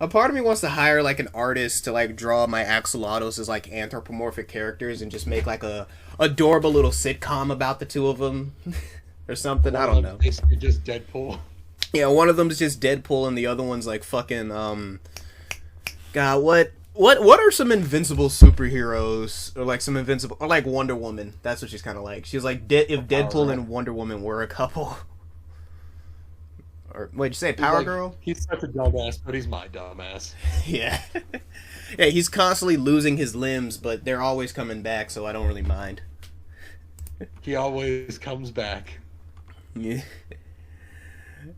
S1: A part of me wants to hire, like, an artist to, like, draw my axolotls as, like, anthropomorphic characters and just make, like, a adorable little sitcom about the two of them. Or something. I don't know.
S3: Basically just Deadpool.
S1: Yeah, one of them's just Deadpool, and the other one's, like, fucking, God, what are some invincible superheroes, or like some invincible, or like Wonder Woman? That's what she's kind of like. She's like if Deadpool and Wonder Woman were a couple. Or wait, did you say Power Girl?
S3: He's such a dumbass, but he's my dumbass.
S1: Yeah, yeah. He's constantly losing his limbs, but they're always coming back, so I don't really mind.
S3: He always comes back.
S1: Yeah.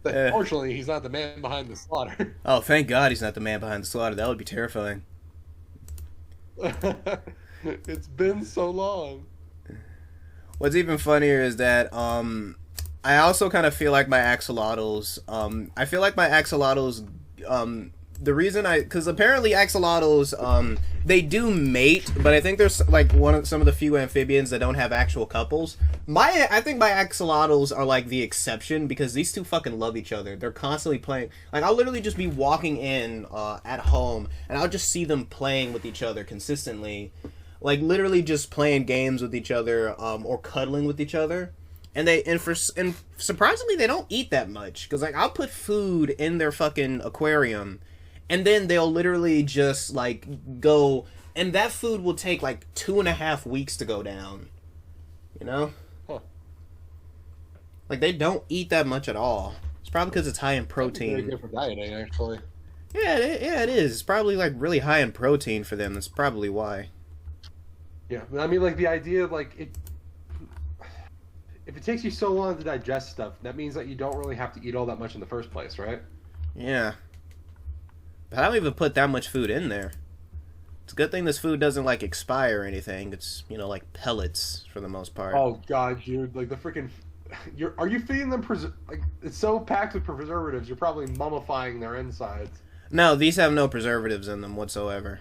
S3: Unfortunately, he's not the man behind the slaughter.
S1: Oh, thank God he's not the man behind the slaughter. That would be terrifying.
S3: It's been so long.
S1: What's even funnier is that I also kind of feel like my axolotls. The reason because apparently axolotls they do mate, but I think there's like some of the few amphibians that don't have actual couples. I think my axolotls are like the exception, because these two fucking love each other. They're constantly playing. Like, I'll literally just be walking in at home, and I'll just see them playing with each other consistently, like literally just playing games with each other, or cuddling with each other. And surprisingly they don't eat that much, because like I'll put food in their fucking aquarium, and then they'll literally just like go, and that food will take like 2.5 weeks to go down. You know?
S3: Huh.
S1: Like, they don't eat that much at all. It's probably because it's high in protein.
S3: Very good for dieting, actually.
S1: Yeah, it is. It's probably like really high in protein for them. That's probably why.
S3: Yeah, but I mean, like the idea of like if it takes you so long to digest stuff, that means that you don't really have to eat all that much in the first place, right?
S1: Yeah. But I don't even put that much food in there. It's a good thing this food doesn't, like, expire or anything. It's, you know, like pellets for the most part.
S3: Oh, God, dude. Like, the freaking... Are you feeding them... Like, it's so packed with preservatives, you're probably mummifying their insides.
S1: No, these have no preservatives in them whatsoever.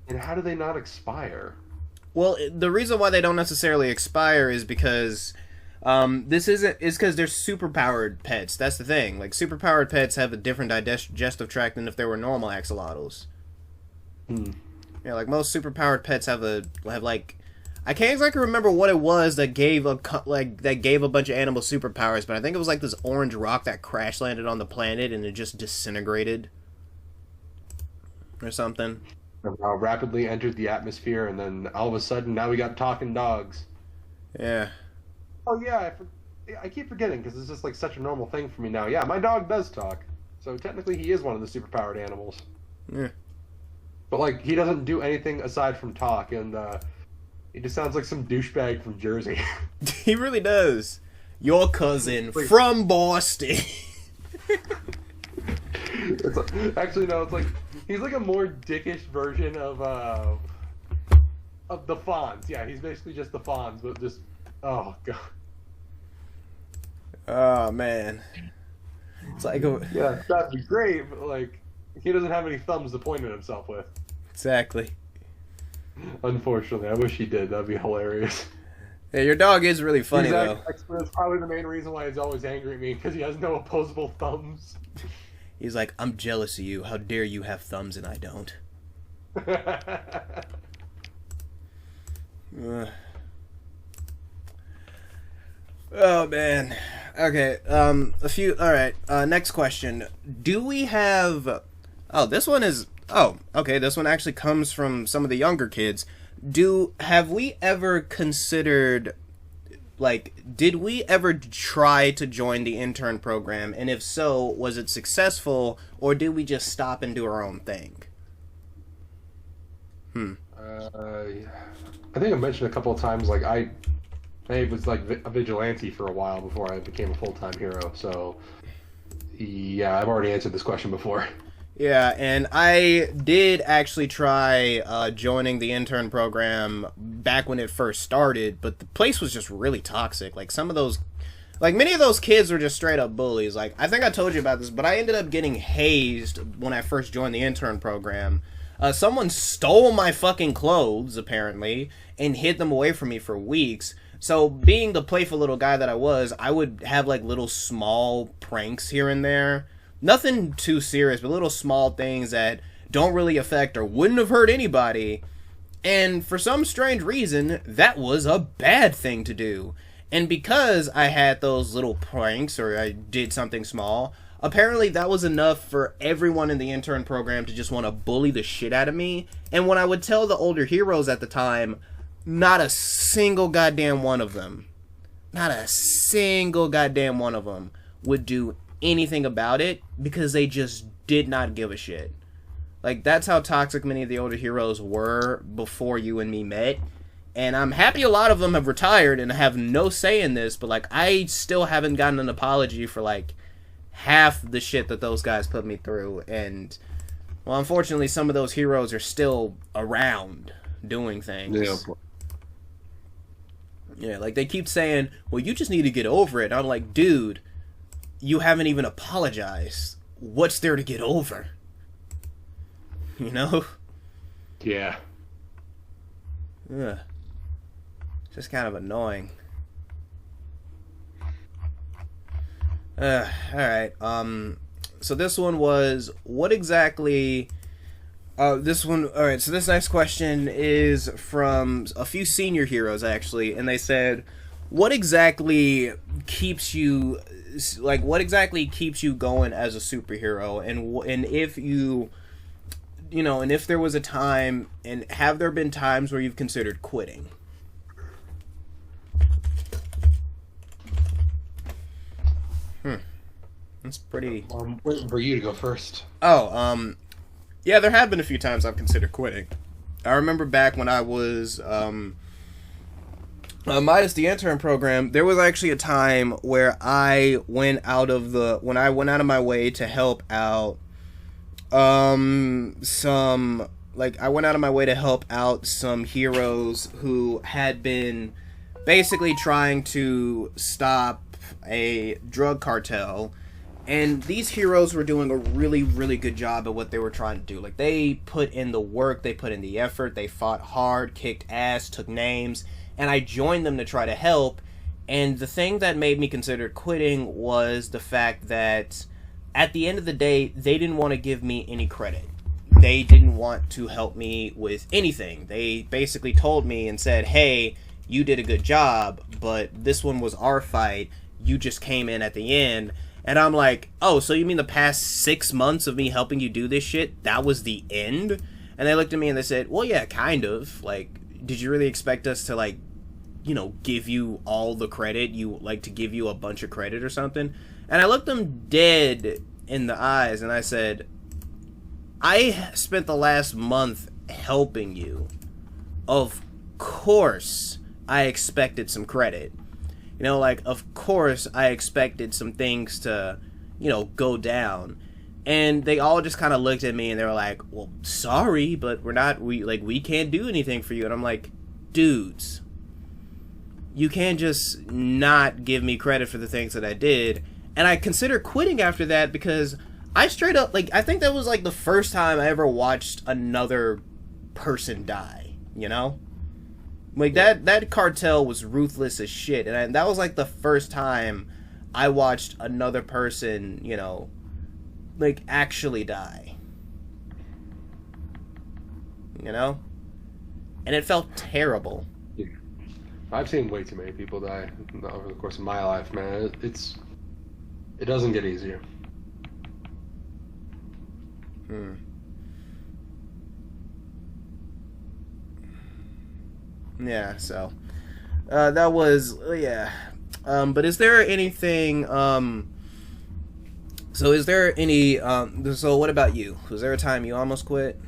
S3: And how do they not expire?
S1: Well, the reason why they don't necessarily expire is because... is because they're superpowered pets. That's the thing. Like, superpowered pets have a different digestive tract than if they were normal axolotls. Yeah, like most superpowered pets have like, I can't exactly remember what it was that gave a bunch of animals superpowers, but I think it was like this orange rock that crash landed on the planet and it just disintegrated or something.
S3: Rapidly entered the atmosphere, and then all of a sudden, now we got talking dogs.
S1: Yeah.
S3: Oh yeah, I keep forgetting because it's just like such a normal thing for me now. Yeah, my dog does talk, so technically he is one of the superpowered animals.
S1: Yeah.
S3: But like he doesn't do anything aside from talk, and he just sounds like some douchebag from Jersey.
S1: He really does. Your cousin from Boston.
S3: Actually, no. It's like he's like a more dickish version of the Fonz. Yeah, he's basically just the Fonz, but just. Oh, God.
S1: Oh, man. It's like...
S3: Yeah, that'd be great, but, like, he doesn't have any thumbs to point at himself with.
S1: Exactly.
S3: Unfortunately, I wish he did. That'd be hilarious.
S1: Yeah, your dog is really funny, though.
S3: That's probably the main reason why he's always angry at me, because he has no opposable thumbs.
S1: He's like, I'm jealous of you. How dare you have thumbs and I don't. Oh, man. Okay, alright, next question. Do we have... Oh, this one is... Oh, okay, this one actually comes from some of the younger kids. Have we ever considered, like, did we ever try to join the intern program? And if so, was it successful, or did we just stop and do our own thing?
S3: I think I mentioned a couple of times, like, I was like a vigilante for a while before I became a full-time hero. So, yeah, I've already answered this question before.
S1: Yeah, and I did actually try joining the intern program back when it first started, but the place was just really toxic. Like, some of those, like, many of those kids were just straight up bullies. Like, I think I told you about this, but I ended up getting hazed when I first joined the intern program. Someone stole my fucking clothes, apparently, and hid them away from me for weeks. So, being the playful little guy that I was, I would have, like, little small pranks here and there. Nothing too serious, but little small things that don't really affect or wouldn't have hurt anybody. And for some strange reason, that was a bad thing to do. And because I had those little pranks, or I did something small, apparently that was enough for everyone in the intern program to just want to bully the shit out of me. And when I would tell the older heroes at the time, not a single goddamn one of them, not a single goddamn one of them would do anything about it, because they just did not give a shit. Like, that's how toxic many of the older heroes were before you and me met. And I'm happy a lot of them have retired and have no say in this, but, like, I still haven't gotten an apology for, like, half the shit that those guys put me through. And, well, unfortunately, some of those heroes are still around doing things.
S3: Yeah.
S1: Yeah, like, they keep saying, well, you just need to get over it. I'm like, dude, you haven't even apologized. What's there to get over? You know?
S3: Yeah.
S1: Ugh. Just kind of annoying. Alright. So this one was, what exactly... Alright, so this next question is from a few senior heroes, actually, and they said, what exactly keeps you... Like, what exactly keeps you going as a superhero, and if you know, and if there was a time, and have there been times where you've considered quitting? That's pretty...
S3: I'm waiting for you to go first.
S1: Oh, yeah, there have been a few times I've considered quitting. I remember back when I was, minus the intern program, there was actually a time where I went out of my way to help out some heroes who had been basically trying to stop a drug cartel, and these heroes were doing a really, really good job at what they were trying to do. Like, they put in the work, they put in the effort, they fought hard, kicked ass, took names, and I joined them to try to help. And the thing that made me consider quitting was the fact that at the end of the day, they didn't want to give me any credit. They didn't want to help me with anything. They basically told me and said, hey, you did a good job, but this one was our fight. You just came in at the end. And I'm like, oh, so you mean the past 6 months of me helping you do this shit, that was the end? And they looked at me and they said, well, yeah, kind of. Like, did you really expect us to, like, you know, give you all the credit? You, like, to give you a bunch of credit or something? And I looked them dead in the eyes and I said, I spent the last month helping you. Of course I expected some credit. You know, like, of course I expected some things to, you know, go down. And they all just kind of looked at me and they were like, well, sorry, but we can't do anything for you. And I'm like, dudes, you can't just not give me credit for the things that I did. And I consider quitting after that because I straight up, like, I think that was, like, the first time I ever watched another person die, you know? Like, that cartel was ruthless as shit, and that was, like, the first time I watched another person, you know, like, actually die. You know? And it felt terrible.
S3: Yeah. I've seen way too many people die over the course of my life, man. It doesn't get easier.
S1: Yeah, so That was yeah. But is there anything? So is there any? So what about you? Was there a time you almost quit?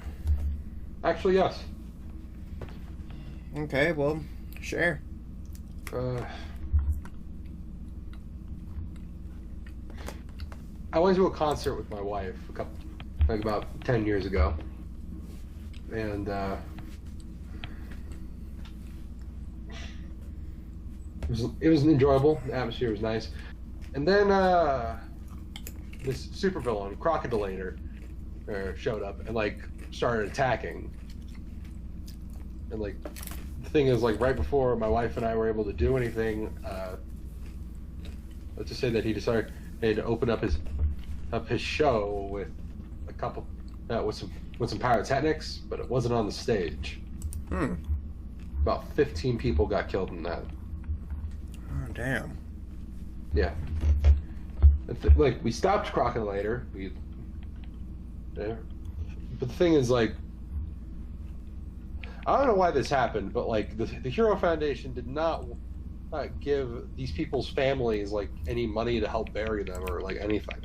S3: Actually, yes.
S1: Okay, well, sure.
S3: I went to a concert with my wife about 10 years ago, and it was enjoyable. The atmosphere was nice, and then this supervillain, Crocodilator, showed up and like started attacking, and like the thing is, like, right before my wife and I were able to do anything, let's just say that he decided to open up his show with a couple with some pyrotechnics, but it wasn't on the stage. About 15 people got killed in that.
S1: Oh, damn.
S3: Yeah. Like, we stopped Crocodilator. But the thing is, like, I don't know why this happened, but like the Hero Foundation did not give these people's families like any money to help bury them or like anything.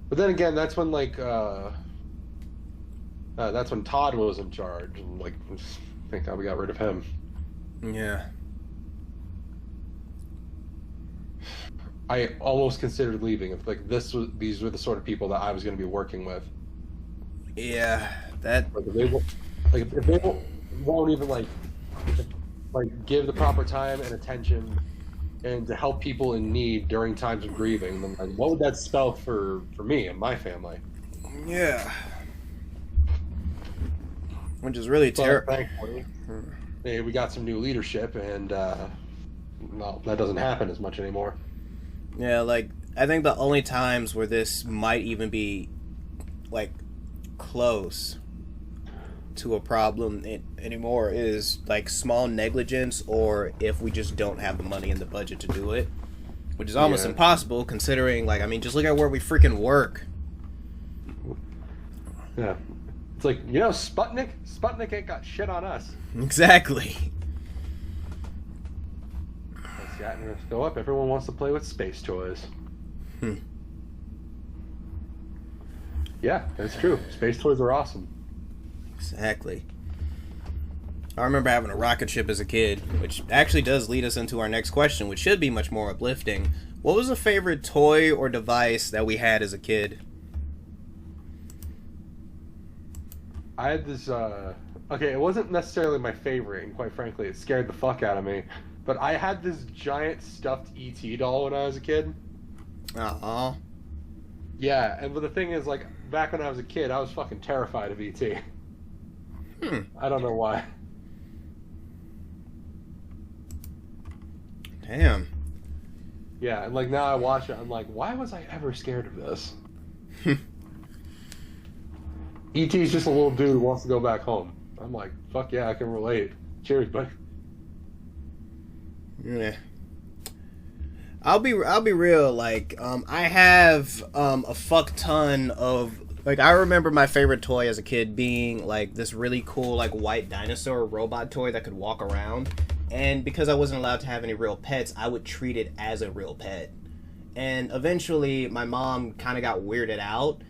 S3: But then again, that's when like that's when Todd was in charge, and like thank God we got rid of him.
S1: Yeah.
S3: I almost considered leaving if like these were the sort of people that I was going to be working with.
S1: Yeah, that.
S3: If they won't even like give the proper time and attention and to help people in need during times of grieving, then like, what would that spell for me and my family?
S1: Yeah. Which is really terrible.
S3: Thankfully, we got some new leadership, and well, that doesn't happen as much anymore.
S1: Yeah, like I think the only times where this might even be like close to a problem anymore is like small negligence, or if we just don't have the money in the budget to do it, which is almost impossible considering, like, I mean, just look at where we freaking work.
S3: Yeah, it's like, Sputnik ain't got shit on us.
S1: Exactly.
S3: Let's go up. Everyone wants to play with space toys. Yeah, that's true. Space toys are awesome.
S1: Exactly. I remember having a rocket ship as a kid, which actually does lead us into our next question, which should be much more uplifting. What was a favorite toy or device that we had as a kid?
S3: I had this, okay, it wasn't necessarily my favorite, and quite frankly, it scared the fuck out of me. But I had this giant stuffed E.T. doll when I was a kid.
S1: Aw.
S3: Yeah, but the thing is, like, back when I was a kid, I was fucking terrified of E.T. I don't know why.
S1: Damn.
S3: Yeah, and like now I watch it, I'm like, why was I ever scared of this? E.T.'s just a little dude who wants to go back home. I'm like, fuck yeah, I can relate. Cheers, buddy.
S1: Yeah. I'll be real, like, I have a fuck ton of, like, I remember my favorite toy as a kid being like this really cool like white dinosaur robot toy that could walk around, and because I wasn't allowed to have any real pets, I would treat it as a real pet. And eventually my mom kind of got weirded out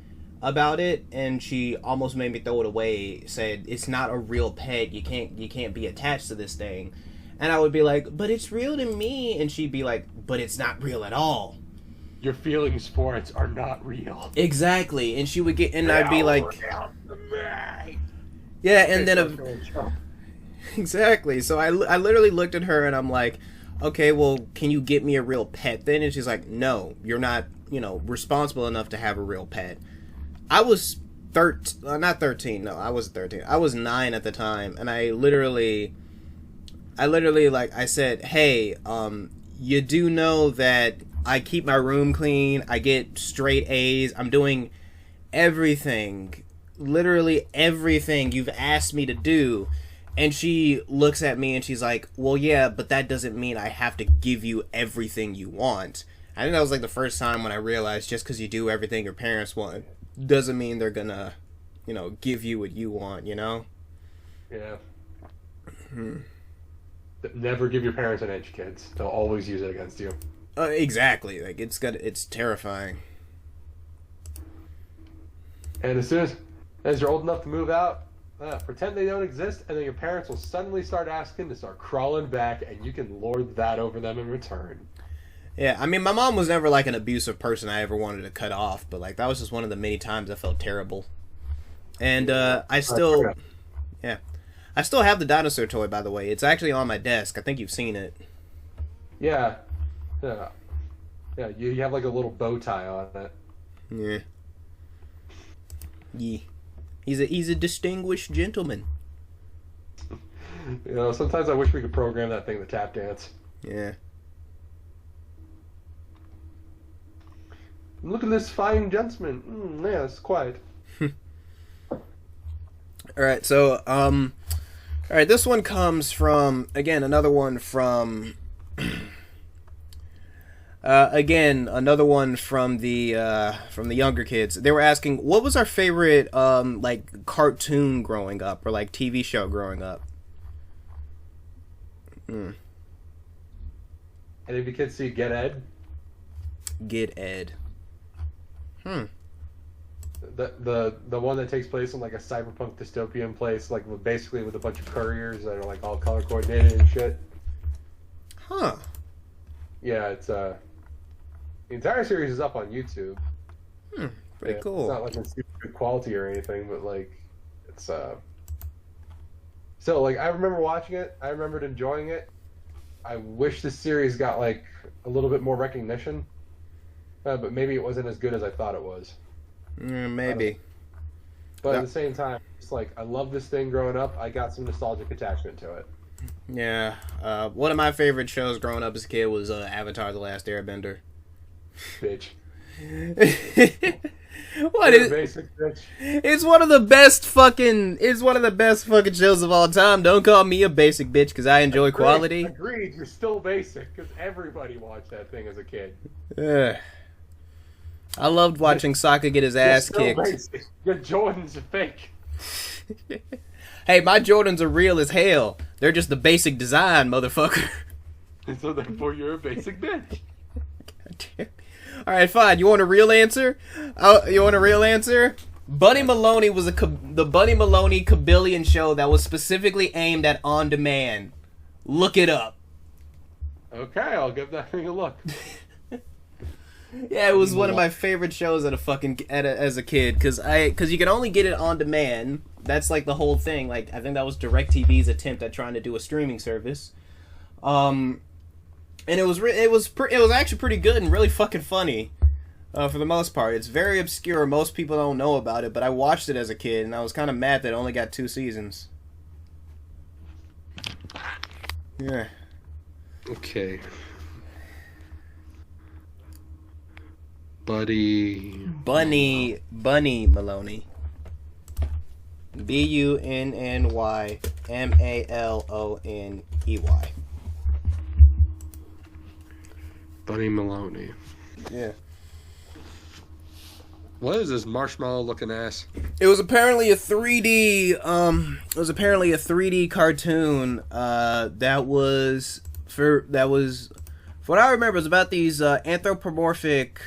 S1: about it, and she almost made me throw it away, said it's not a real pet, you can't be attached to this thing. And I would be like, but it's real to me. And she'd be like, but it's not real at all.
S3: Your feelings for it are not real.
S1: Exactly. And she would get, and I'd be like, yeah, and then, exactly. So I literally looked at her and I'm like, okay, well, can you get me a real pet then? And she's like, no, you're not, responsible enough to have a real pet. I was not 13. No, I wasn't 13. I was 9 at the time. And I literally, like, I said, hey, you do know that I keep my room clean, I get straight A's, I'm doing everything, literally everything you've asked me to do. And she looks at me and she's like, well, yeah, but that doesn't mean I have to give you everything you want. I think that was like the first time when I realized just because you do everything your parents want doesn't mean they're gonna, give you what you want,
S3: Yeah.
S1: Hmm.
S3: Never give your parents an edge, kids. They'll always use it against you.
S1: Exactly. Like it's terrifying.
S3: And as soon as you're old enough to move out, pretend they don't exist, and then your parents will suddenly start asking to start crawling back, and you can lord that over them in return.
S1: Yeah, I mean, my mom was never like an abusive person I ever wanted to cut off, but like that was just one of the many times I felt terrible. And I still have the dinosaur toy, by the way. It's actually on my desk. I think you've seen it.
S3: Yeah. Yeah. Yeah, you have like a little bow tie on it.
S1: Yeah. Yeah. He's a distinguished gentleman.
S3: You know, sometimes I wish we could program that thing to tap dance.
S1: Yeah.
S3: Look at this fine gentleman. Yes, quiet.
S1: Alright, so, alright, this one comes from, again, another one from, another one from the younger kids. They were asking, what was our favorite, like, cartoon growing up, or, like, TV show growing up?
S3: Any of you kids see Get Ed?
S1: Get Ed.
S3: The one that takes place in like a cyberpunk dystopian place, like basically with a bunch of couriers that are like all color coordinated and shit.
S1: Huh.
S3: Yeah, it's the entire series is up on YouTube.
S1: Pretty cool.
S3: It's not like in super good quality or anything, but like it's so like I remember watching it. I remembered enjoying it. I wish the series got like a little bit more recognition, but maybe it wasn't as good as I thought it was.
S1: Maybe.
S3: But at the same time, it's like I love this thing growing up. I got some nostalgic attachment to it.
S1: Yeah. One of my favorite shows growing up as a kid was Avatar: The Last Airbender.
S3: Bitch.
S1: What
S3: You're
S1: is?
S3: basic bitch.
S1: It's one of the best fucking. It's one of the best fucking shows of all time. Don't call me a basic bitch because I enjoy quality.
S3: Agreed. You're still basic because everybody watched that thing as a kid.
S1: I loved watching Sokka get his ass kicked.
S3: Basic. Your Jordans are fake.
S1: Hey, my Jordans are real as hell. They're just the basic design, motherfucker.
S3: And so therefore you're a basic bitch.
S1: Alright, fine. You want a real answer? You want a real answer? Bunny Maloney was the Bunny Maloney Kabillion show that was specifically aimed at on demand. Look it up.
S3: Okay, I'll give that thing a look.
S1: Yeah, it was one of my favorite shows as a kid because you can only get it on demand. That's like the whole thing. Like I think that was DirecTV's attempt at trying to do a streaming service. And it was actually pretty good and really fucking funny. For the most part, it's very obscure. Most people don't know about it, but I watched it as a kid and I was kind of mad that it only got 2 seasons. Yeah.
S3: Okay. Bunny
S1: Maloney. Bunny Maloney.
S3: Bunny Maloney.
S1: Yeah.
S3: What is this marshmallow looking ass?
S1: It was apparently a 3D. It was apparently a 3D cartoon. That was for what I remember. It was about these anthropomorphic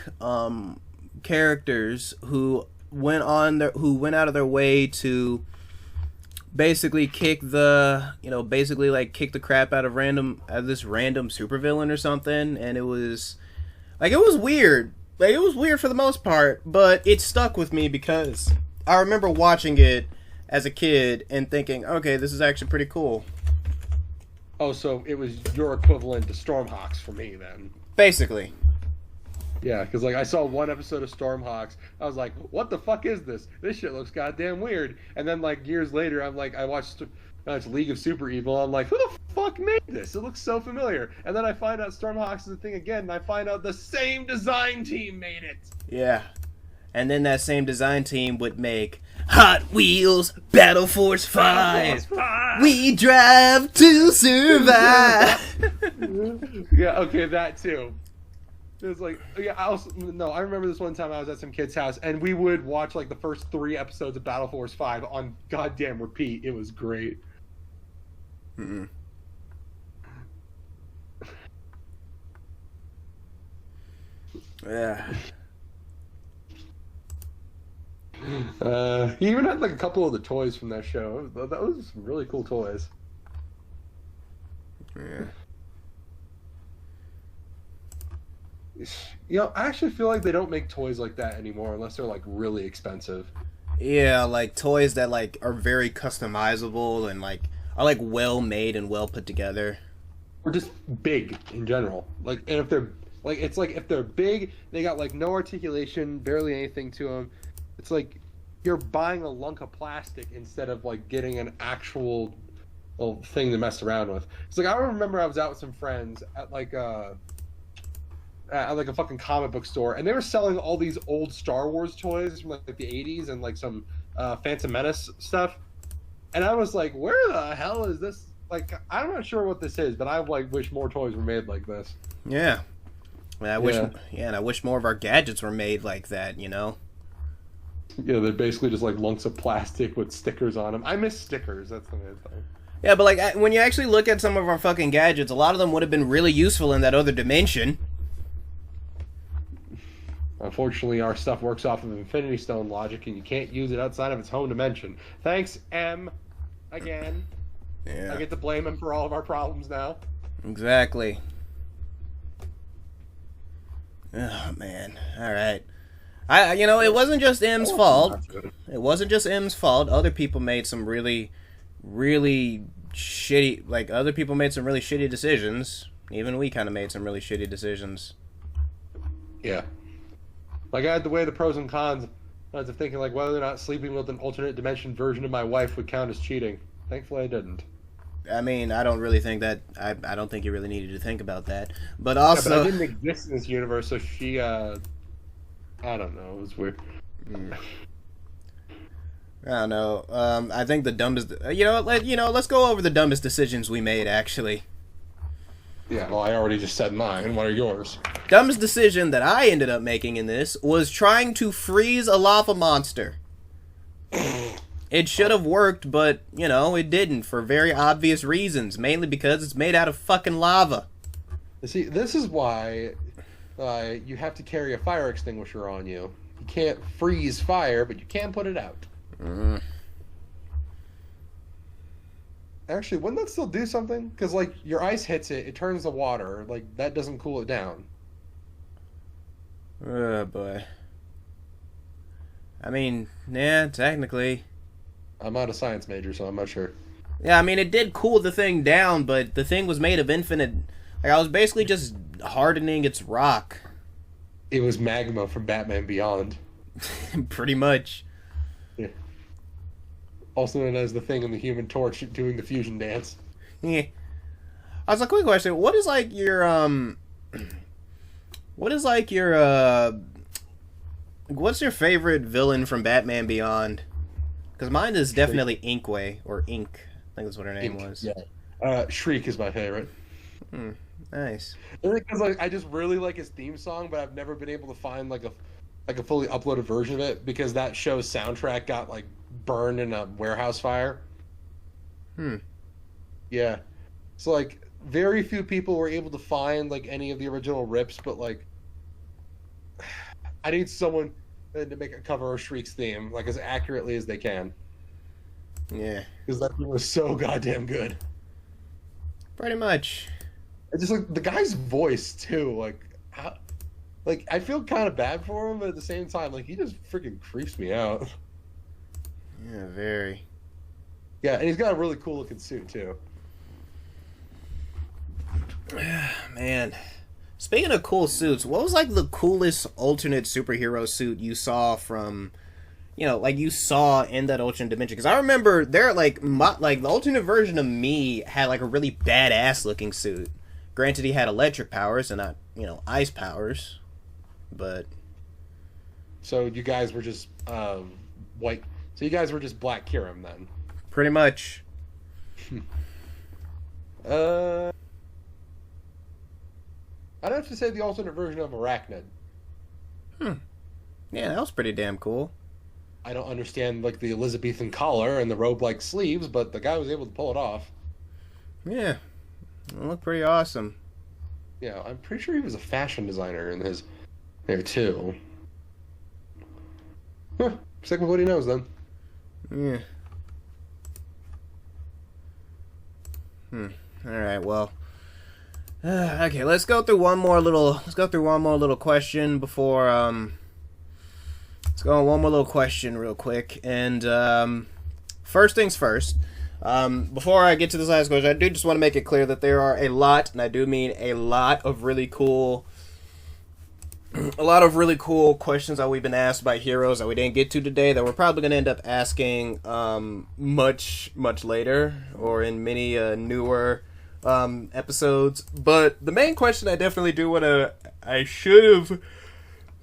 S1: characters who went out of their way to basically kick the crap out of this random supervillain or something, and it was weird. Like, it was weird for the most part, but it stuck with me because I remember watching it as a kid and thinking, okay, this is actually pretty cool.
S3: Oh, so it was your equivalent to Stormhawks for me then.
S1: Basically.
S3: Yeah, because like I saw one episode of Stormhawks, I was like, "What the fuck is this? This shit looks goddamn weird." And then like years later, I watched League of Super Evil. I'm like, "Who the fuck made this? It looks so familiar." And then I find out Stormhawks is a thing again, and I find out the same design team made it.
S1: Yeah, and then that same design team would make Hot Wheels Battle Force 5. We drive to survive.
S3: Yeah, okay, that too. It was like, yeah, I remember this one time I was at some kid's house, and we would watch like the first 3 episodes of Battle Force 5 on goddamn repeat. It was great.
S1: Mm-mm. Yeah.
S3: He even had like a couple of the toys from that show. That was some really cool toys.
S1: Yeah.
S3: You know, I actually feel like they don't make toys like that anymore unless they're like really expensive.
S1: Yeah, like toys that like are very customizable and like are like well made and well put together.
S3: Or just big in general. Like, and if they're like, it's like if they're big, they got like no articulation, barely anything to them. It's like you're buying a lunk of plastic instead of like getting an actual thing to mess around with. It's like I remember I was out with some friends at like a fucking comic book store, and they were selling all these old Star Wars toys from like the 80s and like some Phantom Menace stuff. And I was like, where the hell is this? Like, I'm not sure what this is, but I like wish more toys were made like this.
S1: Yeah. And I wish more of our gadgets were made like that, you know?
S3: Yeah, they're basically just like lumps of plastic with stickers on them. I miss stickers. That's the main thing.
S1: Yeah, but like when you actually look at some of our fucking gadgets, a lot of them would have been really useful in that other dimension.
S3: Unfortunately, our stuff works off of Infinity Stone logic, and you can't use it outside of its home dimension. Thanks, M. Again.
S1: Yeah.
S3: I get to blame him for all of our problems now.
S1: Exactly. Oh man. All right. It wasn't just M's fault. It wasn't just M's fault. Other people made some really shitty, like other people made some really shitty decisions. Even we kind of made some really shitty decisions.
S3: Yeah. Like I had to weigh the pros and cons of thinking like whether or not sleeping with an alternate dimension version of my wife would count as cheating. Thankfully, I didn't.
S1: I mean, I don't really think that. I don't think you really needed to think about that. But also,
S3: yeah, but I didn't exist in this universe, so she. I don't know. It was weird.
S1: I don't know. I think the dumbest. Let's go over the dumbest decisions we made. Actually.
S3: Yeah. Well, I already just said mine. What are yours?
S1: Dumbest decision that I ended up making in this was trying to freeze a lava monster. It should have worked, but, it didn't for very obvious reasons. Mainly because it's made out of fucking lava.
S3: See, this is why you have to carry a fire extinguisher on you. You can't freeze fire, but you can put it out.
S1: Mm.
S3: Actually, wouldn't that still do something? Because, like, your ice hits it, it turns the water. Like, that doesn't cool it down.
S1: Oh, boy. I mean, yeah, technically.
S3: I'm not a science major, so I'm not sure.
S1: Yeah, I mean, it did cool the thing down, but the thing was made of infinite... Like, I was basically just hardening its rock.
S3: It was magma from Batman Beyond.
S1: Pretty much.
S3: Yeah. Also known as the Thing in the Human Torch doing the fusion dance.
S1: Yeah. I was like, quick question. What is like your what's your favorite villain from Batman Beyond? Because mine is definitely Inkway, or Ink. I think that's what her name was.
S3: Yeah. Shriek is my favorite.
S1: Nice.
S3: Because like I just really like his theme song, but I've never been able to find like a fully uploaded version of it because that show's soundtrack got like burned in a warehouse fire. Yeah. So like very few people were able to find like any of the original rips, but like I need someone to make a cover of Shriek's theme like as accurately as they can.
S1: Yeah.
S3: Because that thing was so goddamn good.
S1: Pretty much.
S3: It's just like the guy's voice too, like I feel kind of bad for him, but at the same time, like he just freaking creeps me out.
S1: Yeah, very.
S3: Yeah, and he's got a really cool looking suit too.
S1: Man. Speaking of cool suits, what was like the coolest alternate superhero suit you saw from, you saw in that alternate dimension? Because I remember there, the alternate version of me had like a really badass looking suit. Granted, he had electric powers and not, ice powers, but.
S3: So you guys were just white. So you guys were just Black Kirim then.
S1: Pretty much.
S3: I'd have to say the alternate version of Arachnid.
S1: Yeah, that was pretty damn cool.
S3: I don't understand like the Elizabethan collar and the robe-like sleeves, but the guy was able to pull it off.
S1: Yeah, it looked pretty awesome.
S3: Yeah, I'm pretty sure he was a fashion designer in his there too. Huh. Stick with what he knows then.
S1: Yeah. All right. Well. Okay. Let's go through one more little. Let's go through one more little question before. Let's go on one more little question real quick. And first things first. Before I get to this last question, I do just want to make it clear that there are a lot, and I do mean a lot of really cool questions that we've been asked by heroes that we didn't get to today that we're probably going to end up asking much later or in many newer episodes. But the main question I definitely do want to I should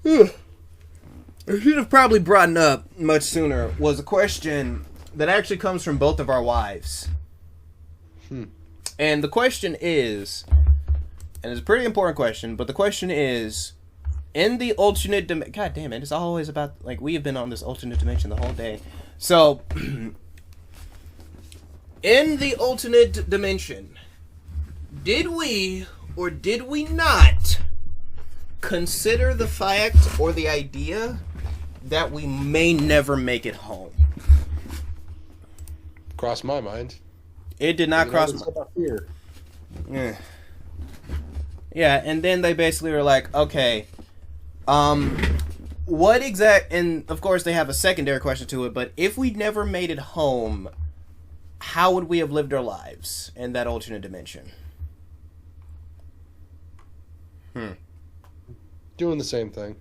S1: have probably brought up much sooner was a question that actually comes from both of our wives. And the question is, and it's a pretty important question, but the question is, in the alternate dimension... God damn it, it's always about... Like, we have been on this alternate dimension the whole day. So, in the alternate dimension, did we or did we not consider the fact or the idea that we may never make it home?
S3: Crossed my mind.
S1: It did not cross my
S3: mind.
S1: Yeah, and then they basically were like, okay... what exact, and of course they have a secondary question to it, but if we never made it home, how would we have lived our lives in that alternate dimension?
S3: Doing the same thing.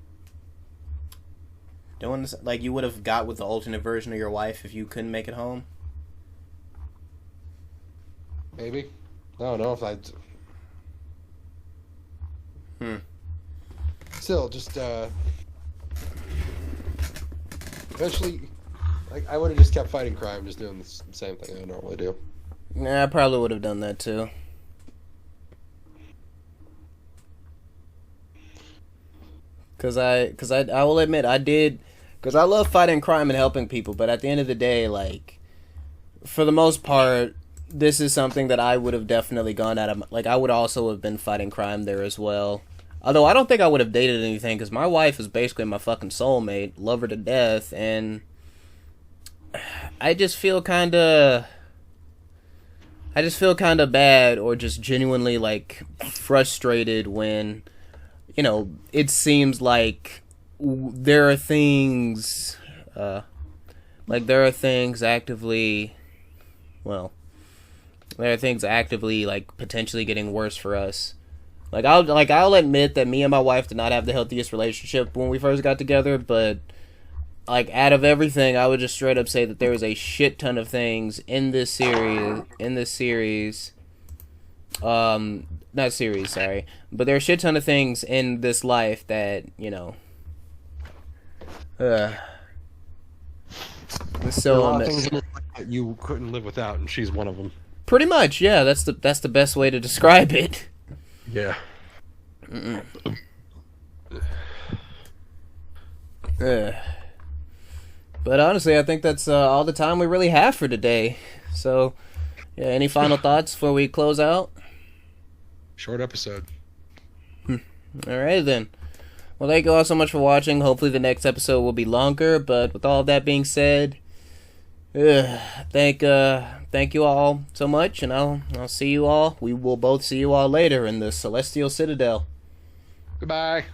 S1: Doing this, like you would have got with the alternate version of your wife if you couldn't make it home?
S3: Maybe. I don't know if I'd... Still, just, eventually, like, I would have just kept fighting crime, just doing the same thing I normally do.
S1: Nah, I probably would have done that too. Cause I will admit I did, cause I love fighting crime and helping people, but at the end of the day, like, for the most part, this is something that I would have definitely gone at. Like, I would also have been fighting crime there as well. Although I don't think I would have dated anything, because my wife is basically my fucking soulmate, love her to death, and I just feel kind of bad or just genuinely, like, frustrated when, you know, it seems like there are things actively, like, potentially getting worse for us. I'll admit that me and my wife did not have the healthiest relationship when we first got together, but like out of everything, I would just straight up say that there is a shit ton of things in this series. Not series, sorry, but there are a shit ton of things in this life that, you know, so
S3: a lot of things in this life that you couldn't live without, and she's one of them.
S1: Pretty much, yeah. That's the best way to describe it.
S3: Yeah.
S1: But honestly, I think that's all the time we really have for today. So, yeah, any final thoughts before we close out?
S3: Short episode.
S1: Alright then. Well, thank you all so much for watching. Hopefully the next episode will be longer, but with all that being said, thank you all so much, and I'll see you all. We will both see you all later in the Celestial Citadel.
S3: Goodbye.